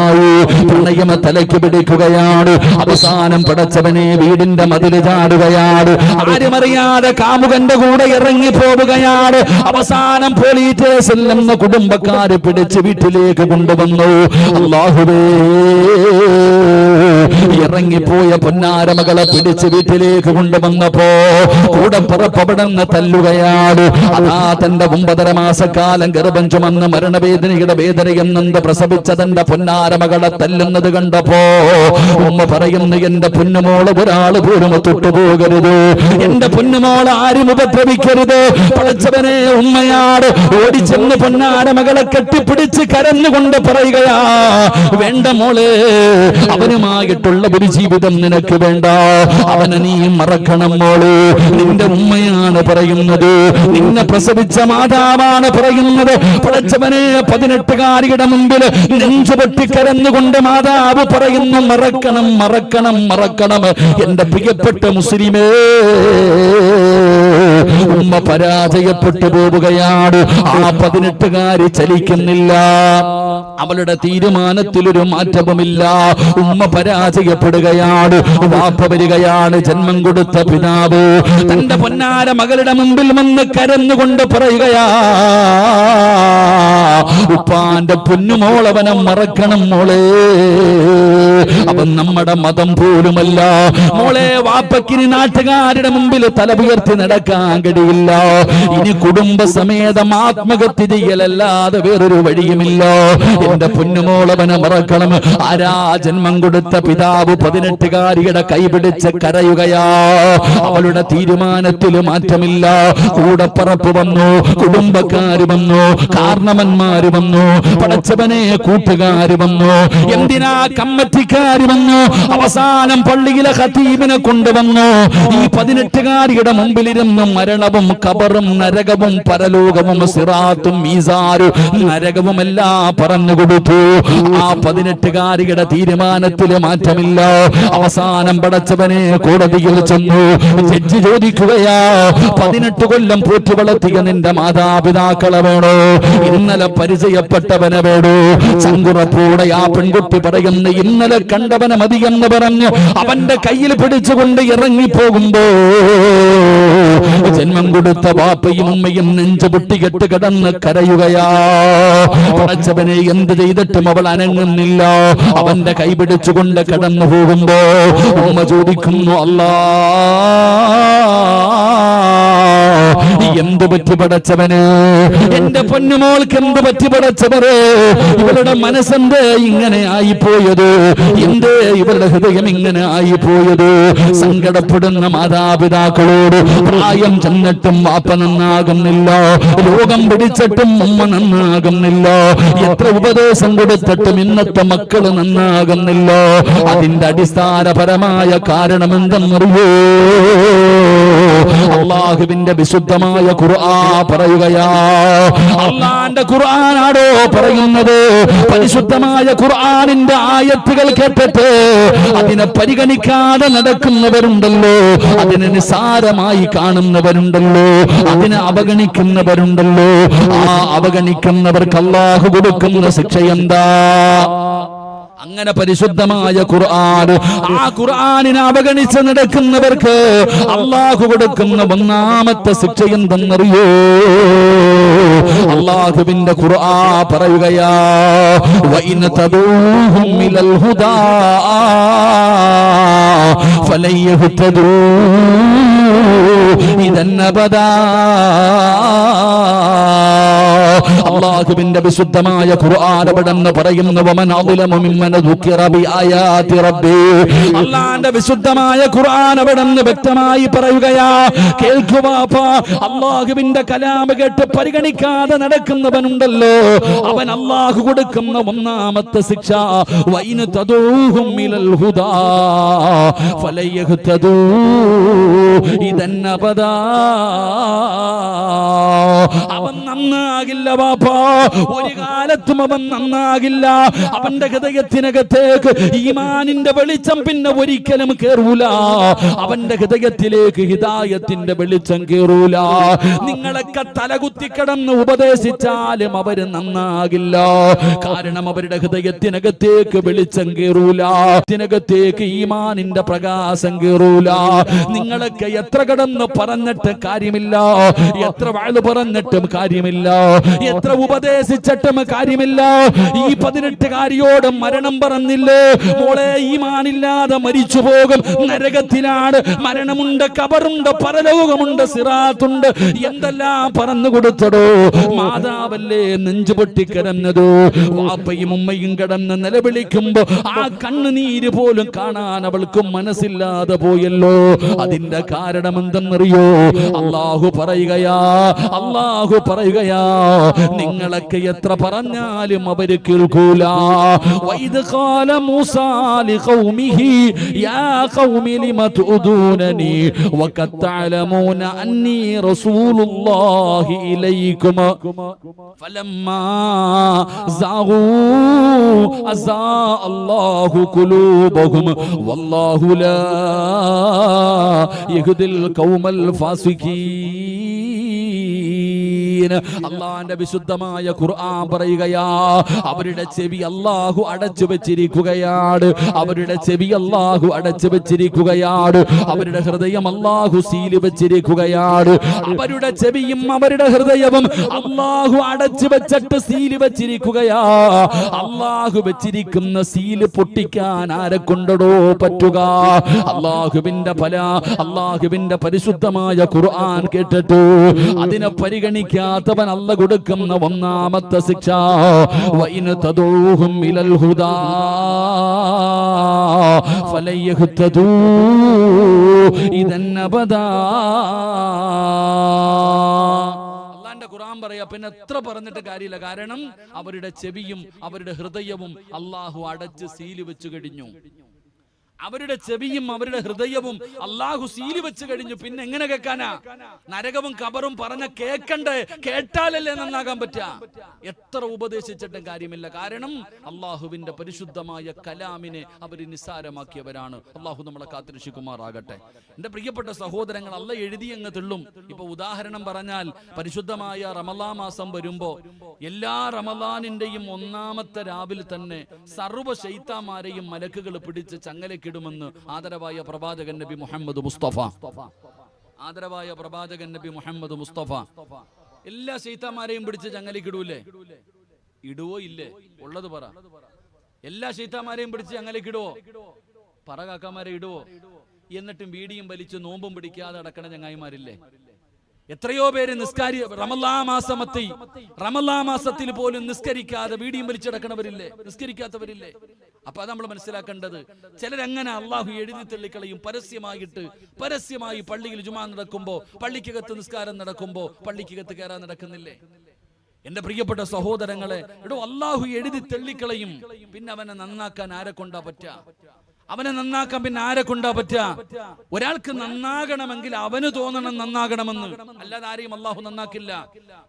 തലയ്ക്ക് പിടിക്കുകയാണ്. അവസാനം പടച്ചവനെ വീടിന്റെ മതില് ചാടുകയാണ്. ആരുമറിയാതെ കാമുകന്റെ കൂടെ ഇറങ്ങി പോവുകയാണ്. അവസാനം പോലീസ് സ്റ്റേഷനിൽ നിന്ന് കുടുംബക്കാര് പിടിച്ച് വീട്ടിലേക്ക് കൊണ്ടുവന്നു. അല്ലാഹുവേ, ഇറങ്ങിപ്പോയ പൊന്നാരമകളെ പിടിച്ച് വീട്ടിലേക്ക് കൊണ്ടുവന്നപ്പോ കൂടെ പുറപ്പവിടുന്ന് തല്ലുകയാണ്. അതാ തന്റെ 9.5 മാസക്കാലം ഗർഭം ചുമന്ന് മരണവേദനയുടെ വേദനയെന്നത് പ്രസവിച്ച തന്റെ പൊന്നാരമകളെ തല്ലുന്നത് കണ്ടപ്പോ ഉമ്മ പറയുന്നു, എന്റെ പൊന്നുമോള് ഒരാള് പോലും തൊട്ടുപോകരുത്, എന്റെ പൊന്നുമോള് ആരും ഉപദ്രവിക്കരുത്. പടച്ചവനെ, ഉമ്മയാട് ഓടിച്ചെന്ന് പൊന്നാരമകളെ കെട്ടിപ്പിടിച്ച് കരഞ്ഞുകൊണ്ട് പറയുകയാ, വേണ്ട മോളെ, അവനുമായിട്ടുള്ള ഒരു ജീവിതം നിനക്ക് വേണ്ട, അവനെ നീ മറക്കണം മോളെ. നിന്റെ ഉമ്മയാണ് പറയുന്നത്, നിന്നെ പ്രസവിച്ച മാതാവാണ് പറയുന്നത്. പടച്ചവനെ, 18-കാരിയുടെ മുമ്പിൽ നെഞ്ചുപൊട്ടി കരഞ്ഞുകൊണ്ട് മാതാവ് പറയുന്നു, മറക്കണം, മറക്കണം, മറക്കണം. എന്റെ പ്രിയപ്പെട്ട മുസ്ലിമേ, ഉമ്മ പരാജയപ്പെട്ടു പോവുകയാണ്. ആ 18-കാരി ചലിക്കുന്നില്ല, അവളുടെ തീരുമാനത്തിൽ ഒരു മാറ്റവുമില്ല. ഉമ്മ പരാജയപ്പെടുകയാണ്. വാപ്പ വരികയാണ്, ജന്മം കൊടുത്ത പിതാവ് തന്റെ പൊന്നാര മകളുടെ മുമ്പിൽ വന്ന് കരഞ്ഞുകൊണ്ട് പറയുകയാ, ഉപ്പാന്റെ പൊന്നുമോളവനെ മറക്കണം മോളെ, അവൻ നമ്മുടെ മതം പോലുമല്ല മോളെ. വാപ്പക്കിനി നാട്ടുകാരുടെ മുമ്പിൽ തല ഉയർത്തി നടക്കാൻ കഴിയില്ല. ഇനി കുടുംബസമേതം ആത്മഹത്യ ചെയ്യലല്ലാതെ വേറൊരു വഴിയുമില്ല. എന്റെ പൊന്നുമോളവനെ മറക്കണം. ആരാ? ജന്മം കൊടുത്ത പിതാവ് 18-കാരിയുടെ കൈപിടിച്ച് കരയുകയാ. അവളുടെ തീരുമാനത്തിൽ മാറ്റമില്ല. കൂടപ്പറപ്പ് വന്നു, കുടുംബക്കാര് വന്നു, കാരണവന്മാര് വന്നു, പടച്ചവനെ കൂട്ടുകാര് വന്നു, എന്തിനാ കമ്മിറ്റിക്കാര് വന്നു. അവസാനം പള്ളിയിലെ ഖതീബിനെ കൊണ്ടുവന്നു. ഈ 18-കാരിയുടെ മുമ്പിലിരുന്ന് മരണവും ഖബറും നരകവും പരലോകവും സിറാത്തും മീസാനും നരകവുമെല്ലാം പറഞ്ഞു കൊടുത്തു. ആ 18-കാരിയുടെ തീരുമാനത്തിൽ മാറ്റമില്ല. അവസാനം പടച്ചവനെ കോടതിയിൽ ചെന്നു. ജഡ്ജി ചോദിക്കുകയാ, 18 കൊല്ലം പോറ്റു വളർത്തിയ നിന്റെ മാതാപിതാക്കളെ വേണോ, ഇന്നലെ പരിചയപ്പെട്ടവനെ വേണോ? ചങ്കുറപ്പോടെ ആ പെൺകുട്ടി പറയുന്നു, ഇന്നലെ കണ്ടവനെ മതിയെന്ന് പറഞ്ഞ് അവന്റെ കയ്യിൽ പിടിച്ചുകൊണ്ട് ഇറങ്ങിപ്പോകുമ്പോ ജന്മം കൊടുത്ത ബാപ്പയും ഉമ്മയും നെഞ്ചു പൊട്ടികെട്ട് കിടന്ന് കരയുകയാ. പടച്ചവനെ എന്ത് ചെയ്തിട്ടും അവൾ അനങ്ങുന്നില്ല. അവന്റെ കൈ പിടിച്ചുകൊണ്ട് കടന്നു പോകുമ്പോ ഉമ്മ ചോദിക്കുന്നു, അല്ലാ എന്ത് പറ്റി പടച്ചവന്? എന്റെ പൊന്നുമോൾക്ക് എന്ത് പറ്റി പടച്ചവരെ? ഇവരുടെ മനസ്സെന്തേ ഇങ്ങനെ ആയിപ്പോയത്? എന്തേ ഇവരുടെ ഹൃദയം ഇങ്ങനെ ആയിപ്പോയത്? സങ്കടപ്പെടുന്ന മാതാപിതാക്കളോട് പ്രായം ചെന്നിട്ടും വാപ്പ നന്നാകുന്നില്ല, രോഗം പിടിച്ചിട്ടും ഉമ്മ നന്നാകുന്നില്ല, എത്ര ഉപദേശം കൊടുത്തിട്ടും ഇന്നത്തെ മക്കള് നന്നാകുന്നില്ല. അതിന്റെ അടിസ്ഥാനപരമായ കാരണം എന്തെന്നറിയോ? അല്ലാഹുവിന്റെ വിശുദ്ധമായ ഖുർആൻ പറയുകയാ. അല്ലാഹുവിന്റെ ഖുർആനാണോ പറയുന്നത്? പരിശുദ്ധമായ ഖുർആനിന്റെ ആയത്തുകൾ കേട്ടിട്ട് അതിനെ പരിഗണിക്കാതെ നടക്കുന്നവരുണ്ടല്ലോ, അതിനെ നിസ്സാരമായി കാണുന്നവരുണ്ടല്ലോ, അതിനെ അവഗണിക്കുന്നവരുണ്ടല്ലോ. ആ അവഗണിക്കുന്നവർക്ക് അല്ലാഹു കൊടുക്കുന്ന ശിക്ഷ എന്താ? അങ്ങനെ പരിശുദ്ധമായ ഖുർആൻ, ആ ഖുർആനിനെ അവഗണിച്ച് നടക്കുന്നവർക്ക് അല്ലാഹു കൊടുക്കുന്ന ഒന്നാമത്തെ ശിക്ഷ എന്തെന്നറിയോ? അല്ലാഹുവിന്റെ ഖുർആൻ പറയുകയാ, വഇൻ തദൂഹും മിനൽ ഹുദാ ഫലൻ യഹ്തദൂ ഇദൻ അബദാ. അല്ലാഹുവിന്റെ വിശുദ്ധമായ ഖുർആൻ അവിടെന്ന് പറയുന്നു, വമൻ അദ്ലമു മിമ്മൻ ദുക്കിറ ബിആയാതി റബ്ബി. അല്ലാഹുവിന്റെ വിശുദ്ധമായ ഖുർആൻ അവിടെന്ന് വ്യക്തമായി പറയുകയാ, കേൾക്കുക അല്ലാഹുവിന്റെ കലാം കേട്ട് പരിഗണിക്കാതെ നടക്കുന്നവനുണ്ടല്ലോ, അവൻ അല്ലാഹു കൊടുക്കുന്ന ഒന്നാമത്തെ ശിക്ഷ വൈന തദൂഹും മിനൽ ഹുദാ ഫലൻ യഹ്തദൂ ഇദൻ അബദാ. അവൻ നന്നാകില്ല ബാപ്പാ, ഒരു കാലത്തും അവൻ നന്നാകില്ല. അവന്റെ ഹൃദയത്തിനകത്തേക്ക് ഈമാനിന്റെ വെളിച്ചം പിന്നെ ഒരിക്കലും കേറൂല. അവന്റെ ഹൃദയത്തിലേക്ക് ഹിദായത്തിന്റെ വെളിച്ചം കേറൂല. നിങ്ങളൊക്കെ തലകുത്തിക്കിടന്ന് ഉപദേശിച്ചാലും അവര് നന്നാകില്ല. കാരണം അവരുടെ ഹൃദയത്തിനകത്തേക്ക് വെളിച്ചം കേറൂല, ത്തിനകത്തേക്ക് ഈമാനിന്റെ പ്രകാശം കേറൂല. നിങ്ങളൊക്കെ എത്ര കടന്ന് പറഞ്ഞിട്ട് കാര്യമില്ല, എത്ര വാഴ് പറഞ്ഞിട്ടും കാര്യമില്ല, എത്ര ഉപദേശിച്ചിട്ടും കാര്യമില്ല. ഈ 18-കാരിയോട് മരണം പറഞ്ഞില്ലേ, മോളെ ഈമാനില്ലാതെ മരിച്ചു പോകും, നരകത്തിലാണ്, മരണമുണ്ട്, കബറുണ്ട്, പരലോകമുണ്ട്, സിറാത്തുണ്ട്, എന്തെല്ലാം പറഞ്ഞു കൊടുത്തടോ. മാതാവല്ലേ നെഞ്ചു പൊട്ടിക്കിടന്നതോ. വാപ്പയും ഉമ്മയും കിടന്ന് നിലവിളിക്കുമ്പോ ആ കണ്ണുനീര് പോലും കാണാൻ അവൾക്കും മനസ്സില്ലാതെ പോയല്ലോ. അതിന്റെ കാരണം എന്തെന്നറിയോ? അല്ലാഹു പറയുകയാ, അല്ലാഹു പറയുകയാ, നിങ്ങളൊക്കെ എത്ര പറഞ്ഞാലും അവര് കേൾക്കൂല. വഇദ് ഖാല മൂസാ ലിഖൗമിഹി യാ ഖൗമി ലിമ തുദൂനനി വഖദ് തഅലമൂന അന്നി റസൂലുള്ളാഹി ഇലൈക്കും ഫലമ്മാ സാഗൂ അസാ അല്ലാഹു ഖുലൂബഹും വല്ലാഹു ലാ യഹ്ദിൽ ഖൗമൽ ഫാസിഖീൻ. അല്ലാഹുവിന്റെ വിശുദ്ധമായ ഖുർആൻ പറയുകയാ, അവരുടെ ചെവി അല്ലാഹു അടച്ചു വെച്ചിരിക്കുകയാണ്, അവരുടെ ചെവി അല്ലാഹു അടച്ചു വെച്ചിരിക്കുകയാണ്, അവരുടെ ഹൃദയം അല്ലാഹു സീല് വെച്ചിരിക്കുകയാണ്. അവരുടെ ചെവിയും അവരുടെ ഹൃദയവും അല്ലാഹു അടച്ചു വെച്ചിട്ട് സീല് വെച്ചിരിക്കുകയാ. അല്ലാഹു വെച്ചിരിക്കുന്ന സീല് പൊട്ടിക്കാൻ ആരെ കൊണ്ടോ പറ്റുക? അല്ലാഹുവിന്റെ പരിശുദ്ധമായ ഖുർആൻ കേട്ടിട്ട് അതിനെ പരിഗണിക്കാത്തവൻ അല്ലാഹു കൊടുക്കുന്ന ഒന്നാമത്തെ ശിക്ഷ വഇൻ തദൂഹും ഇലൽ ഹുദാ ഫലൻ യഹ്തദൂ ഇദൻ അബദാ. അല്ലാഹുവിന്റെ ഖുർആൻ പറയാ, പിന്നെ എത്ര പറഞ്ഞിട്ട് കാര്യമില്ല. കാരണം അവരുടെ ചെവിയും അവരുടെ ഹൃദയവും അല്ലാഹു അടച്ച് സീല് വെച്ചു കഴിഞ്ഞു. അവരുടെ ചെവിയും അവരുടെ ഹൃദയവും അല്ലാഹു സീല് വെച്ച് കഴിഞ്ഞു. പിന്നെ എങ്ങനെ കേൾക്കാനാ? നരകവും കബറും പറഞ്ഞ കേൾക്കണ്ടേ? കേട്ടാലല്ലേ നന്നാകാൻ പറ്റുക? എത്ര ഉപദേശിച്ചിട്ടും കാര്യമില്ല. കാരണം അല്ലാഹുവിന്റെ പരിശുദ്ധമായ കലാമിനെ അവർ നിസ്സാരമാക്കിയവരാണ്. അല്ലാഹു നമ്മളെ കാത്തിരക്ഷിക്കുമാറാകട്ടെ. എന്റെ പ്രിയപ്പെട്ട സഹോദരങ്ങൾ, അല്ല എഴുതി അങ്ങ് തെള്ളും. ഇപ്പൊ ഉദാഹരണം പറഞ്ഞാൽ, പരിശുദ്ധമായ റമളാൻ മാസം വരുമ്പോ എല്ലാ റമളാനിന്റെയും ഒന്നാമത്തെ രാവിൽ തന്നെ സർവ്വ ശൈത്താന്മാരെയും മലക്കുകൾ പിടിച്ച് ചങ്ങലയ്ക്ക് ഇടുമെന്ന് ആദരവായ പ്രവാചകൻ നബി മുഹമ്മദ് മുസ്തഫ. ആദരവായ പ്രവാചകൻ നബി മുഹമ്മദ് മുസ്തഫ എല്ലാ ശൈത്താന്മാരെയും പിടിച്ച് ചങ്ങലക്കിടൂലേ? ഇടുവോ ഇല്ലേ? ഉള്ളത് പറ. എല്ലാ ശൈത്താന്മാരെയും പിടിച്ച് ചങ്ങലക്കിടുവോ? പറ കാക്കാമാരെ, ഇടുവോ? എന്നിട്ടും വീടിയും വലിച്ച് നോമ്പും പിടിക്കാതെ അടക്കണ ചങ്ങായിമാരില്ലേ? എത്രയോ പേര് റമളാൻ മാസത്തിൽ പോലും നിസ്കരിക്കാതെ വീടിയും വലിച്ചടക്കണവരില്ലേ? നിസ്കരിക്കാത്തവരില്ലേ? അപ്പൊ അത് നമ്മൾ മനസ്സിലാക്കേണ്ടത്. ചിലരങ്ങനെ അള്ളാഹു എഴുതി തള്ളിക്കളയും. പരസ്യമായി പള്ളിയിൽ ജുമാ നടക്കുമ്പോ, പള്ളിക്കകത്ത് നിസ്കാരം നടക്കുമ്പോ പള്ളിക്കകത്ത് കയറാൻ നടക്കുന്നില്ലേ? എന്റെ പ്രിയപ്പെട്ട സഹോദരങ്ങളെ, അള്ളാഹു എഴുതി തള്ളിക്കളയും. പിന്നെ അവനെ നന്നാക്കാൻ ആരെ കൊണ്ടാ പറ്റാ? അവനെ നന്നാക്കാൻ പിന്നെ ആരെ കൊണ്ടാ പറ്റാ? ഒരാൾക്ക് നന്നാകണമെങ്കിൽ അവന് തോന്നണം നന്നാകണമെന്ന്, അല്ലാതെ ആരെയും അള്ളാഹു നന്നാക്കില്ല.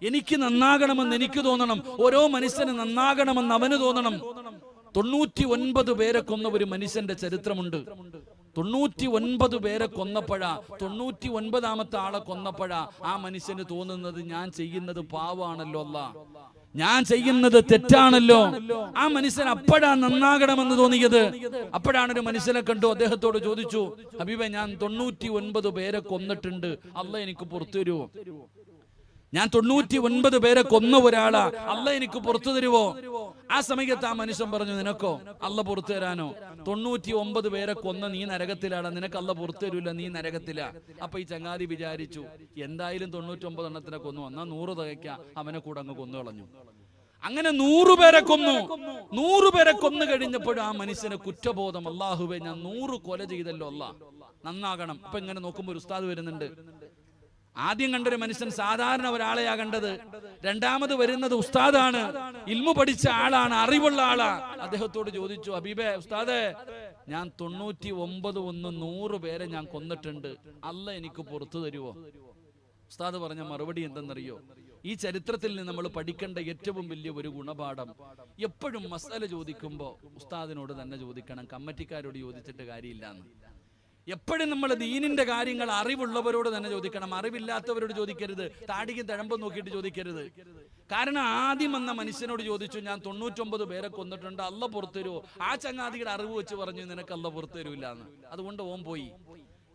എനിക്ക് നന്നാകണമെന്ന് എനിക്ക് തോന്നണം. ഓരോ മനുഷ്യന് നന്നാകണമെന്ന് അവന് തോന്നണം. 99 പേരെ കൊന്ന ഒരു മനുഷ്യന്റെ ചരിത്രമുണ്ട്. 99 പേരെ കൊന്നപ്പോഴാ, 99ാമത്തെ ആളെ കൊന്നപ്പോഴാ ആ മനുഷ്യന് തോന്നുന്നത്, ഞാൻ ചെയ്യുന്നത് പാവാണല്ലോ അല്ലാ, ഞാൻ ചെയ്യുന്നത് തെറ്റാണല്ലോ. ആ മനുഷ്യൻ അപ്പോഴാ നന്നാകണമെന്ന് തോന്നിയത്. അപ്പോഴാണ് ഒരു മനുഷ്യനെ കണ്ടു, അദ്ദേഹത്തോട് ചോദിച്ചു, ഹബീബേ, ഞാൻ 99 പേരെ കൊന്നിട്ടുണ്ട്, അല്ല എനിക്ക് പുറത്തു തരുവോ? ഞാൻ 99 പേരെ കൊന്ന ഒരാളാ, അല്ല എനിക്ക് പുറത്തു തരുവോ? ആ സമയത്ത് ആ മനുഷ്യൻ പറഞ്ഞു, നിനക്കോ അല്ല പുറത്തു തരാനോ? 99 പേരെ കൊന്ന നീ നരകത്തിലാണ്, നിനക്ക് അല്ല പുറത്തു തരൂല, നീ നരകത്തിലാ. അപ്പൊ ഈ ചങ്ങാതി വിചാരിച്ചു, എന്തായാലും 99 എണ്ണത്തിനെ കൊന്നു, എന്നാ 100 തികയ്ക്കാം, അവനെ കൂടെ അങ്ങ് കൊന്നു കളഞ്ഞു. അങ്ങനെ 100 പേരെ കൊന്നു. 100 പേരെ കൊന്നു കഴിഞ്ഞപ്പോഴും ആ മനുഷ്യന് കുറ്റബോധം. അല്ലാഹുവേ, ഞാൻ 100 കൊല ചെയ്തല്ലോ, അല്ലാ നന്നാകണം. അപ്പൊ ഇങ്ങനെ നോക്കുമ്പോ ഒരു ഉസ്താദ് വരുന്നുണ്ട്. ആദ്യം കണ്ടൊരു മനുഷ്യൻ സാധാരണ ഒരാളെയാ കണ്ടത്. രണ്ടാമത് വരുന്നത് ഉസ്താദാണ്, ഇൽമു പഠിച്ച ആളാണ്, അറിവുള്ള ആളാ. അദ്ദേഹത്തോട് ചോദിച്ചു, ഹബീബേ ഉസ്താദേ, ഞാൻ 99 100 പേരെ ഞാൻ കൊന്നിട്ടുണ്ട്, അല്ല എനിക്ക് പുറത്തു തരുവോ? ഉസ്താദ് പറഞ്ഞ മറുപടി എന്തെന്നറിയോ? ഈ ചരിത്രത്തിൽ നിന്ന് നമ്മൾ പഠിക്കേണ്ട ഏറ്റവും വലിയ ഒരു ഗുണപാഠം, എപ്പോഴും മസാല ചോദിക്കുമ്പോ ഉസ്താദിനോട് തന്നെ ചോദിക്കണം, കമ്മിറ്റിക്കാരോട് ചോദിച്ചിട്ട് കാര്യമില്ലാന്ന്. എപ്പോഴും നമ്മൾ ദീനിന്റെ കാര്യങ്ങൾ അറിവുള്ളവരോട് തന്നെ ചോദിക്കണം, അറിവില്ലാത്തവരോട് ചോദിക്കരുത്, താടിക്കും തഴമ്പും നോക്കിയിട്ട് ചോദിക്കരുത്. കാരണം ആദ്യം വന്ന മനുഷ്യനോട് ചോദിച്ചു, ഞാൻ 99 പേരെ കൊന്നിട്ടുണ്ട്, അല്ല പുറത്തു തരുമോ? ആ ചങ്ങാതിയുടെ അറിവ് വെച്ച് പറഞ്ഞു, നിനക്ക് അല്ല പുറത്തു തരൂല്ല എന്ന്. അതുകൊണ്ട് ഓൻ പോയി.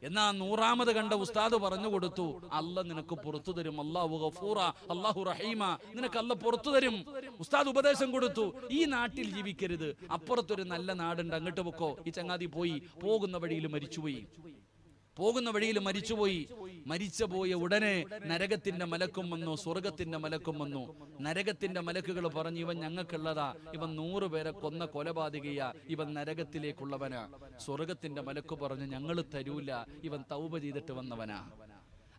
എന്നാ 100ാമത് കണ്ട ഉസ്താദ് പറഞ്ഞു കൊടുത്തു, അല്ല നിനക്ക് പുറത്തു തരും, അല്ലാഹു ഗഫൂറ, അല്ലാഹു റഹീമ, നിനക്ക് അല്ല പുറത്തു തരും. ഉസ്താദ് ഉപദേശം കൊടുത്തു, ഈ നാട്ടിൽ ജീവിക്കരുത്, അപ്പുറത്തൊരു നല്ല നാടുണ്ട്, അങ്ങോട്ട് പൊക്കോ. ഈ ചങ്ങാതി പോയി. പോകുന്ന വഴിയിൽ മരിച്ചുപോയി. മരിച്ചുപോയ ഉടനെ നരകത്തിന്റെ മലക്കും വന്നു, സ്വർഗത്തിന്റെ മലക്കും വന്നു. നരകത്തിന്റെ മലക്കുകൾ പറഞ്ഞു, ഇവൻ ഞങ്ങൾക്കുള്ളതാ, ഇവൻ 100 പേരെ കൊന്ന കൊലപാതകയാ, ഇവൻ നരകത്തിലേക്കുള്ളവനാ. സ്വർഗത്തിന്റെ മലക്ക് പറഞ്ഞു, ഞങ്ങൾ തരൂല, ഇവൻ തൗബ ചെയ്തിട്ട് വന്നവനാ.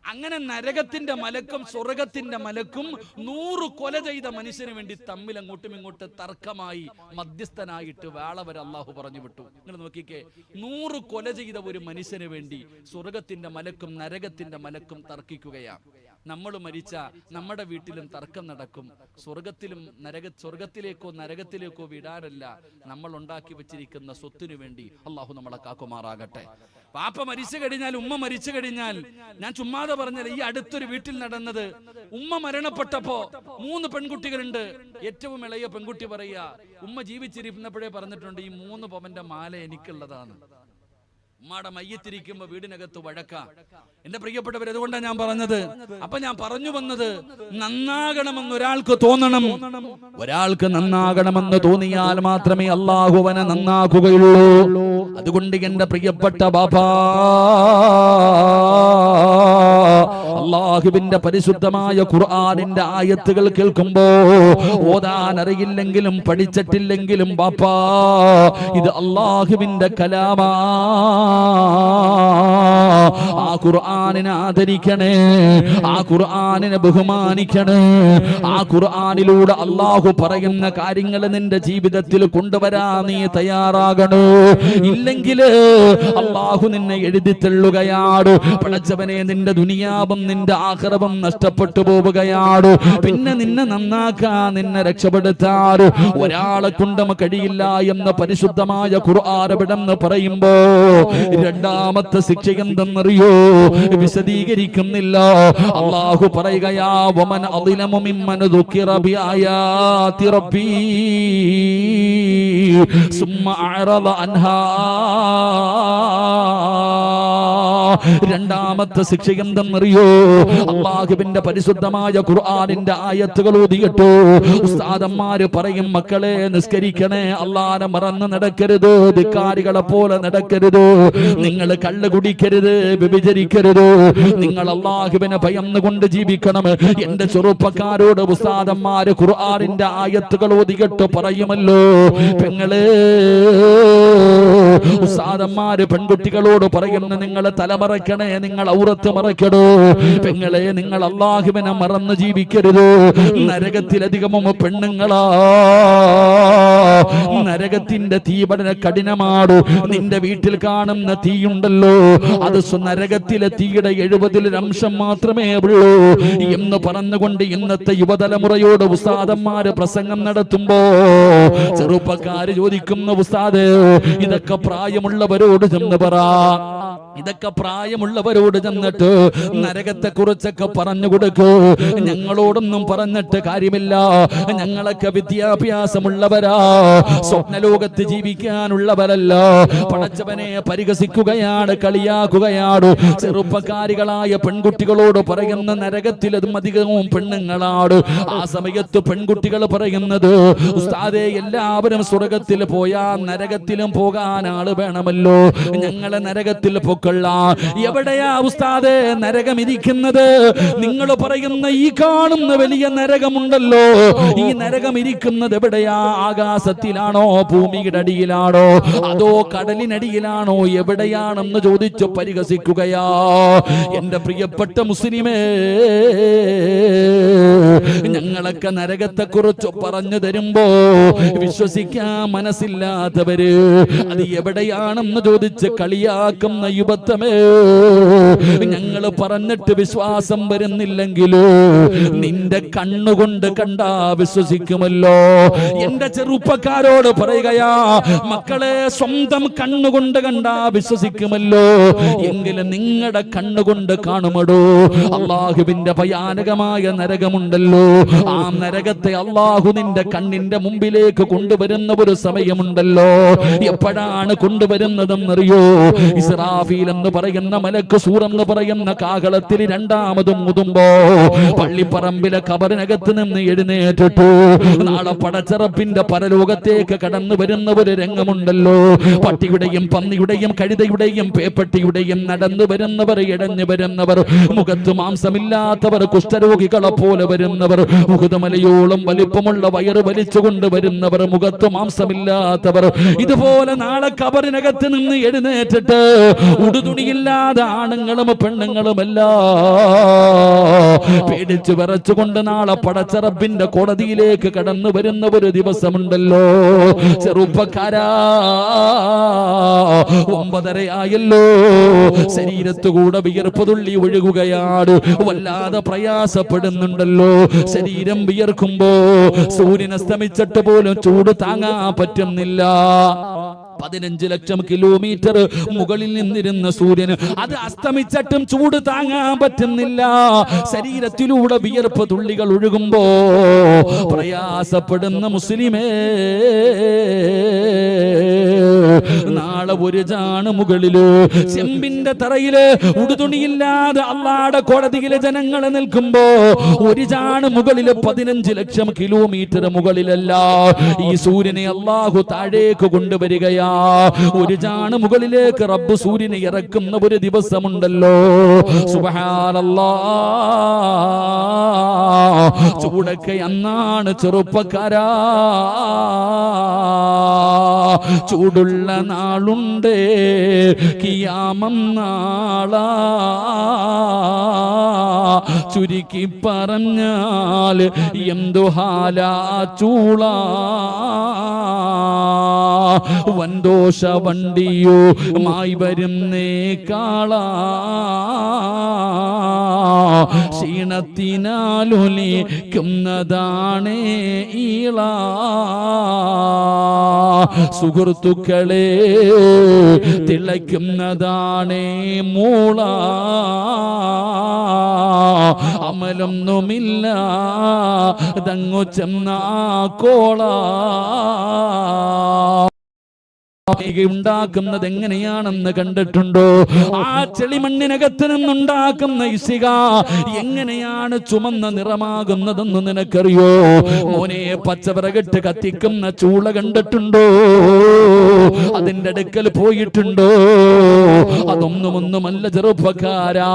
അങ്ങനെ നരകത്തിന്റെ മലക്കും സ്വർഗത്തിന്റെ മലക്കും 100 കൊല ചെയ്ത മനുഷ്യന് വേണ്ടി തമ്മിൽ അങ്ങോട്ടും ഇങ്ങോട്ട് തർക്കമായി മധ്യസ്ഥനായിട്ട് വേളവരെ അള്ളാഹു പറഞ്ഞു വിട്ടു. നിങ്ങൾ നോക്കിക്കേ, 100 കൊല ചെയ്ത ഒരു മനുഷ്യന് വേണ്ടി സ്വർഗത്തിന്റെ മലക്കും നരകത്തിന്റെ മലക്കും തർക്കിക്കുകയാണ്. നമ്മൾ മരിച്ച നമ്മുടെ വീട്ടിലും തർക്കം നടക്കും. സ്വർഗത്തിലേക്കോ നരകത്തിലേക്കോ വിടാനല്ല, നമ്മൾ ഉണ്ടാക്കി വെച്ചിരിക്കുന്ന സ്വത്തിനു വേണ്ടി. അള്ളാഹു നമ്മളെ കാക്കുമാറാകട്ടെ. പാപ്പ മരിച്ചു കഴിഞ്ഞാൽ, ഉമ്മ മരിച്ചു കഴിഞ്ഞാൽ, ഞാൻ ചുമ്മാതെ പറഞ്ഞാൽ, ഈ അടുത്തൊരു വീട്ടിൽ നടന്നത്, ഉമ്മ മരണപ്പെട്ടപ്പോ 3 പെൺകുട്ടികളുണ്ട്. ഏറ്റവും ഇളയ പെൺകുട്ടി പറയാ, ഉമ്മ ജീവിച്ചിരിക്കുന്നപ്പോഴേ പറഞ്ഞിട്ടുണ്ട്, ഈ 3 പവന്റെ മാല എനിക്കുള്ളതാണ്. ഉമ്മയുടെ മയ്യത്തിരിക്കുമ്പോ വീടിനകത്ത് വഴക്ക. എന്റെ പ്രിയപ്പെട്ടവർ, അതുകൊണ്ടാണ് ഞാൻ പറഞ്ഞത്. അപ്പൊ ഞാൻ പറഞ്ഞു വന്നത്, നന്നാകണമെന്ന് ഒരാൾക്ക് തോന്നണം. ഒരാൾക്ക് നന്നാകണമെന്ന് തോന്നിയാൽ മാത്രമേ അള്ളാഹു അവനെ നന്നാക്കുകയുള്ളൂ. അതുകൊണ്ട് എന്റെ പ്രിയപ്പെട്ട ബാപ്പാ, അള്ളാഹുവിന്റെ പരിശുദ്ധമായ ഖുർആനിന്റെ ആയത്തുകൾ കേൾക്കുമ്പോ, ഓതാൻ അറിയില്ലെങ്കിലും പഠിച്ചിട്ടില്ലെങ്കിലും ബാപ്പാ, ഇത് അള്ളാഹുവിന്റെ കലാമാ. ആ ഖുർആനിനെ ആദരിക്കണേ, ആ ഖുർആനിനെ ബഹുമാനിക്കണേ. ആ ഖുർആനിലൂടെ അള്ളാഹു പറയുന്ന കാര്യങ്ങൾ നിന്റെ ജീവിതത്തിൽ കൊണ്ടുവരാൻ നീ തയ്യാറാകണോ? ഇല്ലെങ്കിൽ അള്ളാഹു നിന്നെ എഴുതി തള്ളുകയാണ്. പടച്ചവനെ, നിന്റെ ദുനിയാവും നിന്റെ ആഖിറവും നഷ്ടപ്പെട്ടു പോവുകയാണ്. പിന്നെ നിന്നെ നന്നാക്കാൻ, നിന്നെ രക്ഷപ്പെടുത്താൻ ഒരാളെ കൊണ്ടും കഴിയില്ല എന്ന് പരിശുദ്ധമായ ഖുർആൻ ഇവിടെന്ന് പറയുമ്പോ, രണ്ടാമത്തെ ശിക്ഷ എന്തെന്നറിയോ? വിശദീകരിക്കുന്നില്ല. അള്ളാഹു പറയുകയാ, വമൻ അളിമു മിമ്മൻ ദുക്കിറ ബിആയാതി റബ്ബി സുമ്മ അഅറദ അൻഹാ. രണ്ടാമത്തെ ശിക്ഷ എന്തെന്നറിയോ? അല്ലാഹുവിന്റെ പരിശുദ്ധമായ ഖുർആനിന്റെ ആയത്തുകൾ ഓതിയിട്ടു ഉസ്താദന്മാര് പറയും, മക്കളെ നിസ്കരിക്കണേ, അല്ലാഹനെ മറന്ന് നടക്കരുത്, ധിക്കാരികളെ പോലെ നടക്കരുത്, നിങ്ങൾ കള്ള് കുടിക്കരുത്, വ്യഭിചരിക്കരുത്, നിങ്ങൾ അല്ലാഹുവിനെ ഭയന്നുകൊണ്ട് ജീവിക്കണം. എന്റെ ചെറുപ്പക്കാരോട് ഉസ്താദന്മാര് ഖുർആനിന്റെ ആയത്തുകൾ ഓതിയിട്ട് പറയുമല്ലോ, പെങ്ങളെ ഉസ്താദന്മാര് പെൺകുട്ടികളോട് പറയുന്ന, നിങ്ങൾ തലമറക്കണേ, നിങ്ങൾ ഔറത്ത് മറക്കണോ, പെങ്ങളെ നിങ്ങൾ അല്ലാഹുവിനെ മറന്ന് ജീവിക്കരുത്. നരകത്തിലധികമോ പെണ്ണുങ്ങളാ, നരകത്തിന്റെ തീപടന കഠിനമാടു. നിന്റെ വീട്ടിൽ കാണുന്ന തീയുണ്ടല്ലോ, അത് നരകത്തിലെ തീയുടെ 70% മാത്രമേ ഉള്ളൂ എന്ന് പറഞ്ഞുകൊണ്ട് ഇന്നത്തെ യുവതലമുറയോട് ഉസ്താദന്മാര് പ്രസംഗം നടത്തുമ്പോ ചെറുപ്പക്കാര് ചോദിക്കുന്ന, ഉസ്താദ് ഇതൊക്കെ പ്രായമുള്ളവരോട് ചെന്ന് പറ, ഇതൊക്കെ പ്രായമുള്ളവരോട് ചെന്നിട്ട് നരകത്തെ കുറിച്ചൊക്കെ പറഞ്ഞു കൊടുക്കൂ. ഞങ്ങളോടൊന്നും പറഞ്ഞിട്ട് കാര്യമില്ല, ഞങ്ങളൊക്കെ വിദ്യാഭ്യാസമുള്ളവരാ, സ്വപ്നലോകത്ത് ജീവിക്കാനുള്ളവരല്ല. പടച്ചവനെ പരിഹസിക്കുകയാണ്, കളിയാക്കുകയാണ്. ചെറുപ്പക്കാരികളായ പെൺകുട്ടികളോട് പറയുന്ന, നരകത്തിലതും അധികവും പെണ്ണുങ്ങളാണ്. ആ സമയത്ത് പെൺകുട്ടികൾ പറയുന്നത്, ഉസ്താദേ എല്ലാവരും സ്വർഗത്തിൽ പോയാ നരകത്തിലും പോകാൻ ആള് വേണമല്ലോ, ഞങ്ങളെ നരകത്തിൽ പൊക്കള. എവിടെയാ ഉസ്താദേ നരകം ഇരിക്കുന്നത്? നിങ്ങൾ പറയുന്ന ഈ കാണുന്ന വലിയ നരകമുണ്ടല്ലോ, ഈ നരകം ഇരിക്കുന്നത് എവിടെയാ? ആകാശത്തിലാണോ, ഭൂമിയുടെ അടിയിലാണോ, അതോ കടലിനടിയിലാണോ, എവിടെയാണെന്ന് ചോദിച്ചു പരിഹസിക്കുകയാ. എന്റെ പ്രിയപ്പെട്ട മുസ്ലിമേ, ഞങ്ങളൊക്കെ നരകത്തെ കുറിച്ച് പറഞ്ഞു തരുമ്പോ വിശ്വസിക്കാൻ മനസ്സില്ലാത്തവര് അത് എവിടെയാണെന്ന് ചോദിച്ച് കളിയാക്കുന്ന യുവത്വമേ, ഞങ്ങൾ പറഞ്ഞിട്ട് വിശ്വാസം വരുന്നില്ലെങ്കിലോ നിന്റെ കണ്ണുകൊണ്ട് കണ്ടാ വിശ്വസിക്കുമല്ലോ. എന്റെ ചെറുപ്പക്കാരോട് പറയുകയാ, മക്കളെ സ്വന്തം കണ്ണുകൊണ്ട് കണ്ടാ വിശ്വസിക്കുമല്ലോ, എങ്കിലും നിങ്ങളുടെ കണ്ണുകൊണ്ട് കാണുമടോ. അല്ലാഹുവിന്റെ ഭയാനകമായ നരകമുണ്ടല്ലോ, ആ നരകത്തെ അല്ലാഹു നിന്റെ കണ്ണിന്റെ മുമ്പിലേക്ക് കൊണ്ടുവരുന്ന ഒരു സമയമുണ്ടല്ലോ. എപ്പോഴാണ് കൊണ്ടുവരുന്നതെന്നറിയോ? ഇസ്രാഫീൽ എന്ന് പറയുന്ന മലക്ക്, സൂർ എന്ന് പറയുന്ന കാഹളത്തിൽ രണ്ടാമതും മുതുമ്പോ പള്ളിപ്പറമ്പിലെ ഖബറിനകത്ത് നിന്ന് എഴുന്നേറ്റിട്ടു നാളെ പടച്ചറപ്പിന്റെ പരലോകത്തേക്ക് കടന്നു വരുന്ന ഒരു രംഗമുണ്ടല്ലോ. പട്ടിയുടെയും പന്നിയുടെയും കഴുതയുടെയും പേപ്പട്ടിയുടെയും നടന്നു വരുന്നവർ, ഇടഞ്ഞു വരുന്നവർ, മുഖത്ത് മാംസമില്ലാത്തവർ, കുഷ്ഠരോഗികളെ പോലെ വരുന്നവർ, മുഖമലയോളം വലിപ്പമുള്ള വയറ് വലിച്ചുകൊണ്ട് വരുന്നവർ, മുഖത്ത് മാംസമില്ലാത്തവർ, ഇതുപോലെ നാളെ ഖബറിനകത്ത് നിന്ന് എഴുന്നേറ്റിട്ട് ഉടുതുണിയില്ലാതെ ആണുങ്ങളും പെണ്ണുങ്ങളുമല്ല പേടിച്ചു വിറച്ചുകൊണ്ട് നാളെ പടച്ചറപ്പിന്റെ കോടതിയിലേക്ക് കടന്നു വരുന്ന ഒരു ദിവസമുണ്ടല്ലോ. ചെറുപ്പക്കാരാ, 9:30 ആയല്ലോ, ശരീരത്തുകൂടെ വിയർപ്പ് തുള്ളി ഒഴുകുകയാണ്, വല്ലാതെ പ്രയാസപ്പെടുന്നുണ്ടല്ലോ. ശരീരം വിയർക്കുമ്പോ സൂര്യൻ അസ്തമിച്ചിട്ട് പോലും ചൂട് താങ്ങാൻ പറ്റുന്നില്ല. 15 ലക്ഷം കിലോമീറ്റർ മുകളിൽ നിന്നിരുന്ന സൂര്യന് അത് അസ്തമിച്ചിട്ടും ചൂട് താങ്ങാൻ പറ്റുന്നില്ല. ശരീരത്തിലൂടെ വിയർപ്പ് തുള്ളികൾ ഒഴുകുമ്പോ പ്രയാസപ്പെടുന്ന മുസ്ലിമേ, നാളെ ഒരു ജാണ് മുകളില് ചെമ്പിന്റെ തറയില് ഉടുതുണിയില്ലാതെ അള്ളാടെ കോടതിയിലെ ജനങ്ങളെ നിൽക്കുമ്പോ ഒരു ജാണ് മുകളില് 15 ലക്ഷം കിലോമീറ്റർ മുകളിലല്ല ഈ സൂര്യനെ അള്ളാഹു താഴേക്ക് കൊണ്ടുവരികയാ. ഒരു ജാണ് മുകളിലേക്ക് റബ്ബ് സൂര്യനെ ഇറക്കുന്ന ഒരു ദിവസമുണ്ടല്ലോ. സുബ്ഹാനല്ലാഹ്, ചൂടൊക്കെ അന്നാണ് ചെറുപ്പക്കാരാ. ചൂടുള്ള നാളുണ്ട്, കിയാമം നാളാ. ചുരുക്കി പറഞ്ഞാൽ എന്തു ഹാലാ ചൂള. വൻദോഷ വണ്ടിയോ മായി വരുന്നേ കാള. ക്ഷീണത്തിനാലൊലിക്കുന്നതാണേ ഈള. സുഹൃത്തുക്കളെ തിളയ്ക്കുന്നതാണേ മൂള. അമലൊന്നുമില്ല ദങ്ങു ചെന്ന കോള. ഉണ്ടാക്കുന്നത് എങ്ങനെയാണെന്ന് കണ്ടിട്ടുണ്ടോ? ആ ചെളിമണ്ണിനകത്ത് നിന്നുണ്ടാക്കുന്ന ഇസിക എങ്ങനെയാണ് ചുമന്ന നിറമാകുന്നതെന്ന് നിനക്കറിയോ? മോനെ, പച്ചവിറകിട്ട് കത്തിക്കുന്ന ചൂള കണ്ടിട്ടുണ്ടോ? അതിന്റെ അടുക്കൽ പോയിട്ടുണ്ടോ? അതൊന്നുമല്ല ചെറുപ്പക്കാരാ,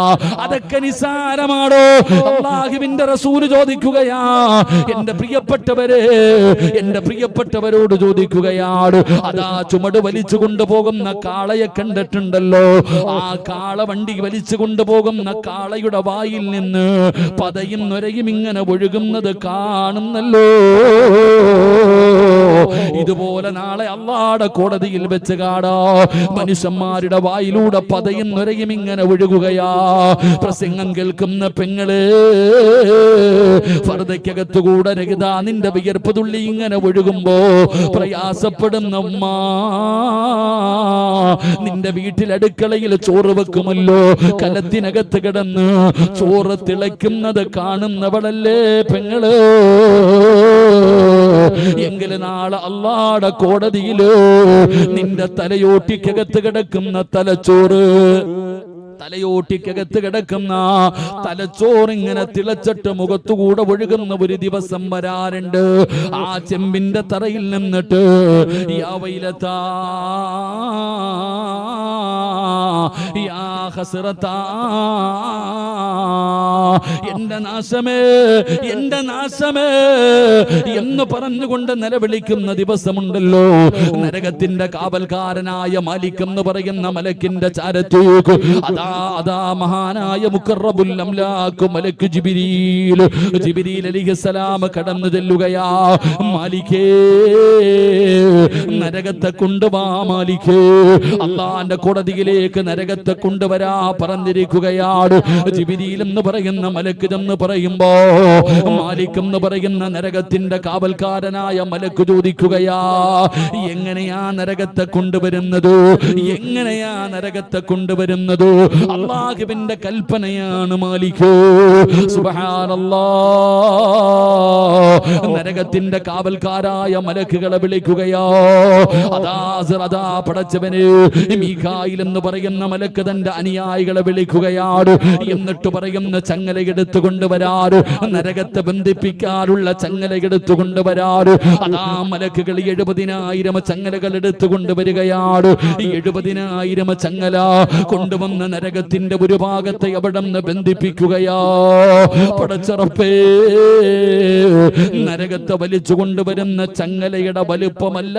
അതൊക്കെ നിസാരമാണോ? അല്ലാഹുവിന്റെ റസൂൽ ചോദിക്കുകയാ, എന്റെ പ്രിയപ്പെട്ടവരോട് ചോദിക്കുകയാണ്. അതാ ചുമട് വലിച്ചു കൊണ്ടുപോകുന്ന കാളയെ കണ്ടിട്ടുണ്ടല്ലോ? ആ കാള വണ്ടി വലിച്ചു കൊണ്ടുപോകുന്ന കാളയുടെ വായിൽ നിന്ന് പതയും നൊരയും ഇങ്ങനെ ഒഴുകുന്നത് കാണുന്നല്ലോ. ഇതുപോലെ നാളെ അല്ലാഹുവിന്റെ കോടതിയിൽ വെച്ച് കാണാ മനുഷ്യന്മാരുടെ വായിലൂടെ പതയും നൊരയും ഇങ്ങനെ ഒഴുകുകയാ. പ്രസംഗം കേൾക്കുന്ന പെങ്ങള്, ഫർദക്കകത്തുകൂടെ രഹിത നിന്റെ വിയർപ്പ് തുള്ളി ഇങ്ങനെ ഒഴുകുമ്പോ പ്രയാസപ്പെടുന്ന ഉമ്മ, നിന്റെ വീട്ടിൽ അടുക്കളയിൽ ചോറ് വെക്കുമല്ലോ, കലത്തിനകത്ത് കിടന്ന് ചോറ് തിളയ്ക്കുന്നത് കാണുന്നവളല്ലേ പെങ്ങള്? എങ്കിലും നാളെ അല്ലാഹുവിന്റെ കോടതിയില് നിന്റെ തലയോട്ടിക്കകത്ത് കിടക്കുന്ന തലയോട്ടിക്കകത്ത് കിടക്കുന്ന തലച്ചോറിങ്ങനെ തിളച്ചിട്ട് മുഖത്തുകൂടെ ഒഴുകുന്ന ഒരു ദിവസം വരാറുണ്ട്. ആ ചെമ്പിന്റെ തറയിൽ നിന്നിട്ട് യാ വൈലതാ യാ ഹസ്റതാ, എന്റെ നാശമേ എന്ന് പറഞ്ഞുകൊണ്ട് നിലവിളിക്കുന്ന ദിവസമുണ്ടല്ലോ. നരകത്തിന്റെ കാവൽക്കാരനായ മാലിക് എന്ന് പറയുന്ന മലക്കിന്റെ ചാരത്തേക്ക് അതാ മഹാനായ മുഖറബുൽ അംലാക്ക് മലക്ക് ജിബ്രീൽ അലൈഹിസ്സലാം കടന്നു ചെല്ലുകയാ. മാലിക്കേ, നരകത്തെ കൊണ്ടുവാ മാലിക്കേ, അല്ലാഹുവിന്റെ കോടതിയിലേക്ക് നരകത്തെ കൊണ്ടുവരാ പറഞ്ഞിരിക്കുകയാണ്. ജിബ്രീൽ എന്ന് പറയുന്ന മലക്ക് എന്ന് പറയുമ്പോ മാലിക് എന്ന് പറയുന്ന നരകത്തിന്റെ കാവൽക്കാരനായ മലക്ക് ചോദിക്കുകയാ, എങ്ങനെയാ നരകത്തെ കൊണ്ടുവരുന്നത്? അല്ലാഹുവിന്റെ കൽപ്പനയാണ് മാലിക്. സുബ്ഹാനല്ലാഹ്, നരകത്തിന്റെ കാവൽക്കാരായ മലക്കുകളെ വിളിക്കുകയോ. അതാ പടച്ചവന് മീഖായിൽ എന്ന് പറയുന്ന മലക്ക് തന്റെ അനുയായികളെ വിളിക്കുകയാണ്. എന്നിട്ട് പറയുന്ന ചങ്ങല എടുത്തുകൊണ്ടുവരാറ്, നരകത്തെ ബന്ധിപ്പിക്കാറുള്ള ചങ്ങല എടുത്തുകൊണ്ടുവരാറ്. അതാ മലക്കുകൾ 70,000 ചങ്ങലകൾ എടുത്തുകൊണ്ടുവരികയാണ്. 70,000 ചങ്ങല കൊണ്ടുവന്ന നരകത്തിന്റെ ഒരു ഭാഗത്തെ അവിടെ നിന്ന് ബന്ധിപ്പിക്കുകയാ. പടച്ചറപ്പേ, നരകത്തെ വലിച്ചു കൊണ്ടുവരുന്ന ചങ്ങലയുടെ വലുപ്പമല്ല,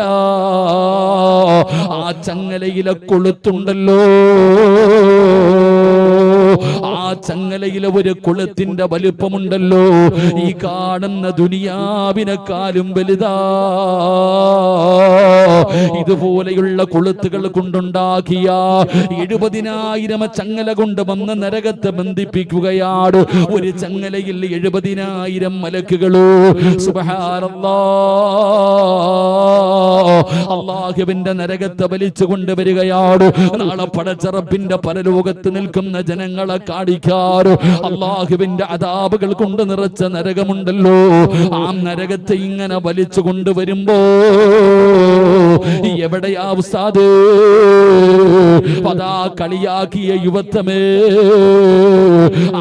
ആ ചങ്ങലയിലെ കൊളുത്തുണ്ടല്ലോ, ആ ചങ്ങലയിലെ ഒരു കൊളുത്തിന്റെ വലിപ്പമുണ്ടല്ലോ, ഈ കാണുന്ന ദുനിയാവിനെക്കാളും വലുതാ. ഇതുപോലെയുള്ള കൊളുത്തുകൾ കൊണ്ടുണ്ടാക്കിയ 70,000 ചങ്ങല കൊണ്ട് വന്ന് നരകത്തെ ബന്ധിപ്പിക്കുകയാണ്. ഒരു ചങ്ങലയിൽ 70,000 മലക്കുകളോ. സുബ്ഹാനല്ലാഹ്, അല്ലാഹുവിന്റെ നരകത്തെ വലിച്ചു കൊണ്ടുവരികയാണ്. നാളെ പടച്ചറപ്പിന്റെ പരലോകത്ത് നിൽക്കുന്ന ജനങ്ങളെ കാണിക്കാറ് അല്ലാഹുവിന്റെ അദാബുകൾ കൊണ്ട് നിറച്ച നരകമുണ്ടല്ലോ, ആ നരകത്തെ ഇങ്ങനെ വലിച്ചു കൊണ്ടുവരുമ്പോ എവിടെയാ ഉസ്താദ്? അതാ കളിയാക്കിയ യുവത്വമേ,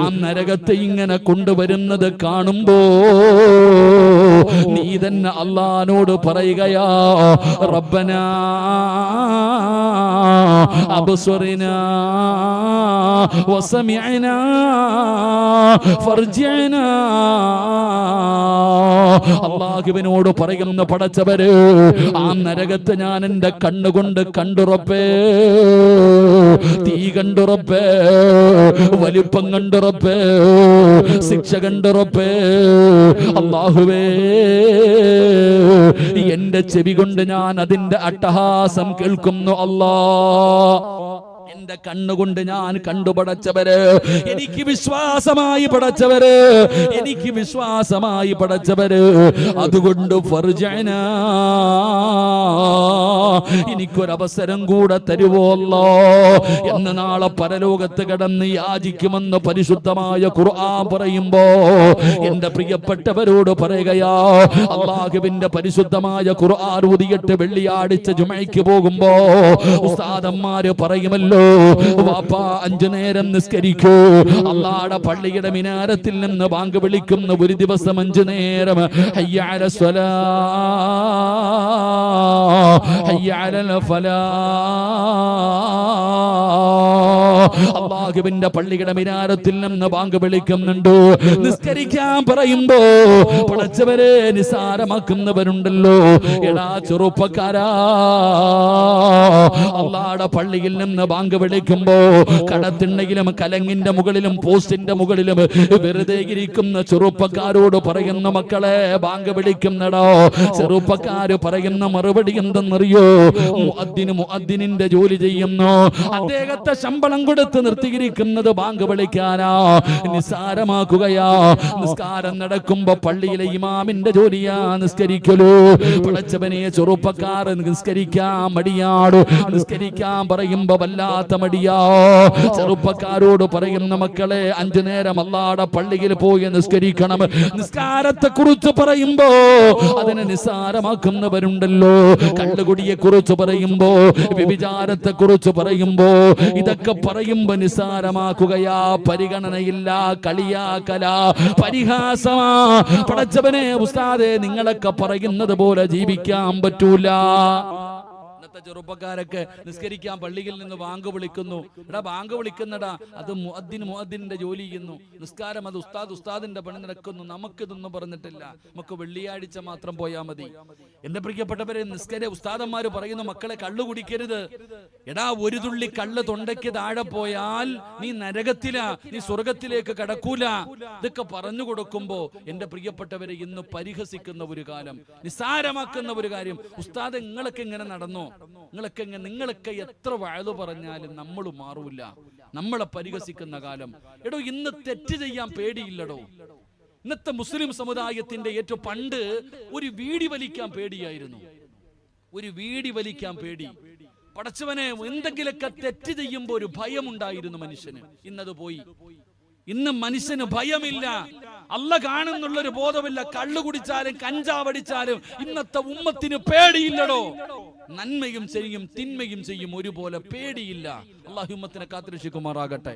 ആ നരകത്തെ ഇങ്ങനെ കൊണ്ടുവരുന്നത് കാണുമ്പോ നീ തന്നെ അല്ലാഹുവിനോട് പറയുകയാ, റബ്ബനാ അബ്സ്വറിനാ വസമിഅനാ ഫർജിഅനാ. അല്ലാഹുവിനോട് പറയുന്ന പടച്ചവര്, ആ നരകത്തെ ഞാൻ എന്റെ കണ്ണുകൊണ്ട് കണ്ടുറപ്പേ, തീ കണ്ടുറപ്പേ, വലിപ്പം കണ്ടുറപ്പേ, ശിക്ഷ കണ്ടുറപ്പേ. അല്ലാഹുവേ, എന്റെ ചെവി കൊണ്ട് ഞാൻ അതിന്റെ അട്ടഹാസം കേൾക്കുന്നു. അല്ലാ, എന്റെ കണ്ണുകൊണ്ട് ഞാൻ കണ്ടു പടച്ചവര്, എനിക്ക് വിശ്വാസമായി പടച്ചവര്, എനിക്ക് വിശ്വാസമായി പടച്ചവര്. അതുകൊണ്ട് ഫർജഅനാ, എനിക്കൊരവസരം കൂടെ തരുവോല്ലോ എന്ന് നാളെ പരലോകത്ത് കിടന്ന് യാചിക്കുമെന്ന് പരിശുദ്ധമായ ഖുർആൻ പറയുമ്പോ എന്റെ പ്രിയപ്പെട്ടവരോട് പറയുകയാ, അല്ലാഹുവിന്റെ പരിശുദ്ധമായ ഖുർആൻ ഊതിയിട്ട് വെള്ളിയാഴ്ച ജുമഅയ്ക്ക് പോകുമ്പോ ഉസ്താദന്മാര് പറയുമല്ലോ, വാപ്പാ 5 നേരം നിസ്കരിക്കൂ. അല്ലാഹുവിന്റെ പള്ളിയുടെ മിനാരത്തിൽ നിന്ന് ബാങ്ക് വിളിക്കുന്ന ഒരു ദിവസം 5 നേരം ഹയ്യ അലൽ സ്വലാ ഹയ്യ അലൽ ഫലാ. അല്ലാഹുവിന്റെ പള്ളിയുടെ മിനാരത്തിൽ നിന്ന് ബാങ്ക് വിളിക്കുന്നുണ്ട്. നിസ്കരിക്കാൻ പറയുമ്പോ പടച്ചവരെ നിസാരമാക്കുന്നവരുണ്ടല്ലോ. എടാ ചെറുപ്പക്കാരാ, അല്ലാഹുവിന്റെ പള്ളിയിൽ നിന്ന് ബാങ്ക് വിളിക്കുമ്പോ കടത്തിണ്ണയിലും കലങ്ങിന്റെ മുകളിലും പോസ്റ്റിന്റെ മുകളിലും വെറുതെ ഇരിക്കുന്ന ചെറുപ്പക്കാരോട് പറയുന്ന മക്കളെ, ബാങ്ക് വിളിക്കുന്നടോ. ചെറുപ്പക്കാര് പറയുന്ന മറുപടി എന്തെന്നറിയോ? മുഅദ്ദിനിന്റെ ജോലി ചെയ്യുന്നു, അദ്ദേഹത്തെ ശമ്പളം കൊടുത്ത് നിർത്തിയിരിക്കുന്നത് ബാങ്ക് വിളിക്കാനാ, നിസ്സാരമാക്കുകയാ. നിസ്കാരം നടക്കുമ്പോ പള്ളിയിലെ ഇമാമിന്റെ ജോലിയാ നിസ്കരിക്കലൂ. പടച്ചവനെ, ചെറുപ്പക്കാർ നിസ്കരിക്കാൻ മടിയാടു. നിസ്കരിക്കാൻ പറയുമ്പോ വല്ലാത്ത മടിയാ. ചെറുപ്പക്കാരോട് പറയുന്ന മക്കളെ, 5 നേരം അല്ലാഹുവിന്റെ പള്ളിയിൽ പോയി നിസ്കരിക്കണം. നിസ്കാരത്തെ കുറിച്ച് പറയുമ്പോ അതിനെ നിസ്സാരമാക്കുന്നവരുണ്ടല്ലോ. കള്ളുകുടിയെ കുറിച്ച് പറയുമ്പോ, വ്യഭിചാരത്തെ കുറിച്ച് പറയുമ്പോ, ഇതൊക്കെ പറയുമ്പോ നിസ്സാരമാക്കുകയാ. പരിഗണനയില്ല, കളിയാക്കല, പരിഹാസമാ. പടച്ചവനെ ഉസ്താദേ, നിങ്ങളൊക്കെ പറയുന്നത് പോലെ ജീവിക്കാൻ പറ്റൂല. ഇന്നത്തെ ചെറുപ്പക്കാരൊക്കെ നിസ്കരിക്കാൻ പള്ളിയിൽ നിന്ന് ബാങ്ക് വിളിക്കുന്നു. എടാ ബാങ്ക് വിളിക്കുന്നടാ, അത് മുഅദ്ദിന്റെ ജോലി ചെയ്യുന്നു. നിസ്കാരം അത് ഉസ്താദിന്റെ പണി നടക്കുന്നു. നമുക്കിതൊന്നും പറഞ്ഞിട്ടില്ല, നമുക്ക് വെള്ളിയാഴ്ച മാത്രം പോയാൽ മതി. എന്റെ പ്രിയപ്പെട്ടവരെ, ഉസ്താദന്മാര് പറയുന്നു, മക്കളെ കള്ളു കുടിക്കരുത്. എടാ, ഒരു തുള്ളി കള്ള് തൊണ്ടയ്ക്ക് താഴെ പോയാൽ നീ നരകത്തിലാ, നീ സ്വർഗത്തിലേക്ക് കടക്കൂല. ഇതൊക്കെ പറഞ്ഞു കൊടുക്കുമ്പോ എന്റെ പ്രിയപ്പെട്ടവരെ, ഇന്ന് പരിഹസിക്കുന്ന ഒരു കാലം, നിസ്സാരമാക്കുന്ന ഒരു കാര്യം. ഉസ്താദ് നിങ്ങളൊക്കെ ഇങ്ങനെ നടന്നോ? നിങ്ങളൊക്കെ എത്ര വഅദ് പറഞ്ഞാലും നമ്മൾ മാറൂല. നമ്മളെ പരിഹസിക്കുന്ന കാലം. എടോ, ഇന്ന് തെറ്റ് ചെയ്യാൻ പേടിയില്ലടോ. ഇന്നത്തെ മുസ്ലിം സമുദായത്തിന്റെ ഏറ്റവും പണ്ട് ഒരു വീടി വലിക്കാൻ പേടിയായിരുന്നു. ഒരു വീടി വലിക്കാൻ പേടി. പടച്ചവനെ, എന്തെങ്കിലൊക്കെ തെറ്റ് ചെയ്യുമ്പോ ഒരു ഭയമുണ്ടായിരുന്നു മനുഷ്യന്. ഇന്നത് പോയി. ഇന്ന് മനുഷ്യന് ഭയമില്ല, അല്ല കാണുന്നുള്ളൊരു ബോധമില്ല. കള്ളു കുടിച്ചാലും കഞ്ചാവടിച്ചാലും ഇന്നത്തെ ഉമ്മത്തിന് പേടിയില്ലടോ. നന്മയും ചെയ്യും തിന്മയും ചെയ്യും ഒരുപോലെ, പേടിയില്ല. അല്ലാഹു ഉമ്മത്തിനെ കാത്തുരക്ഷിക്കുമാറാകട്ടെ.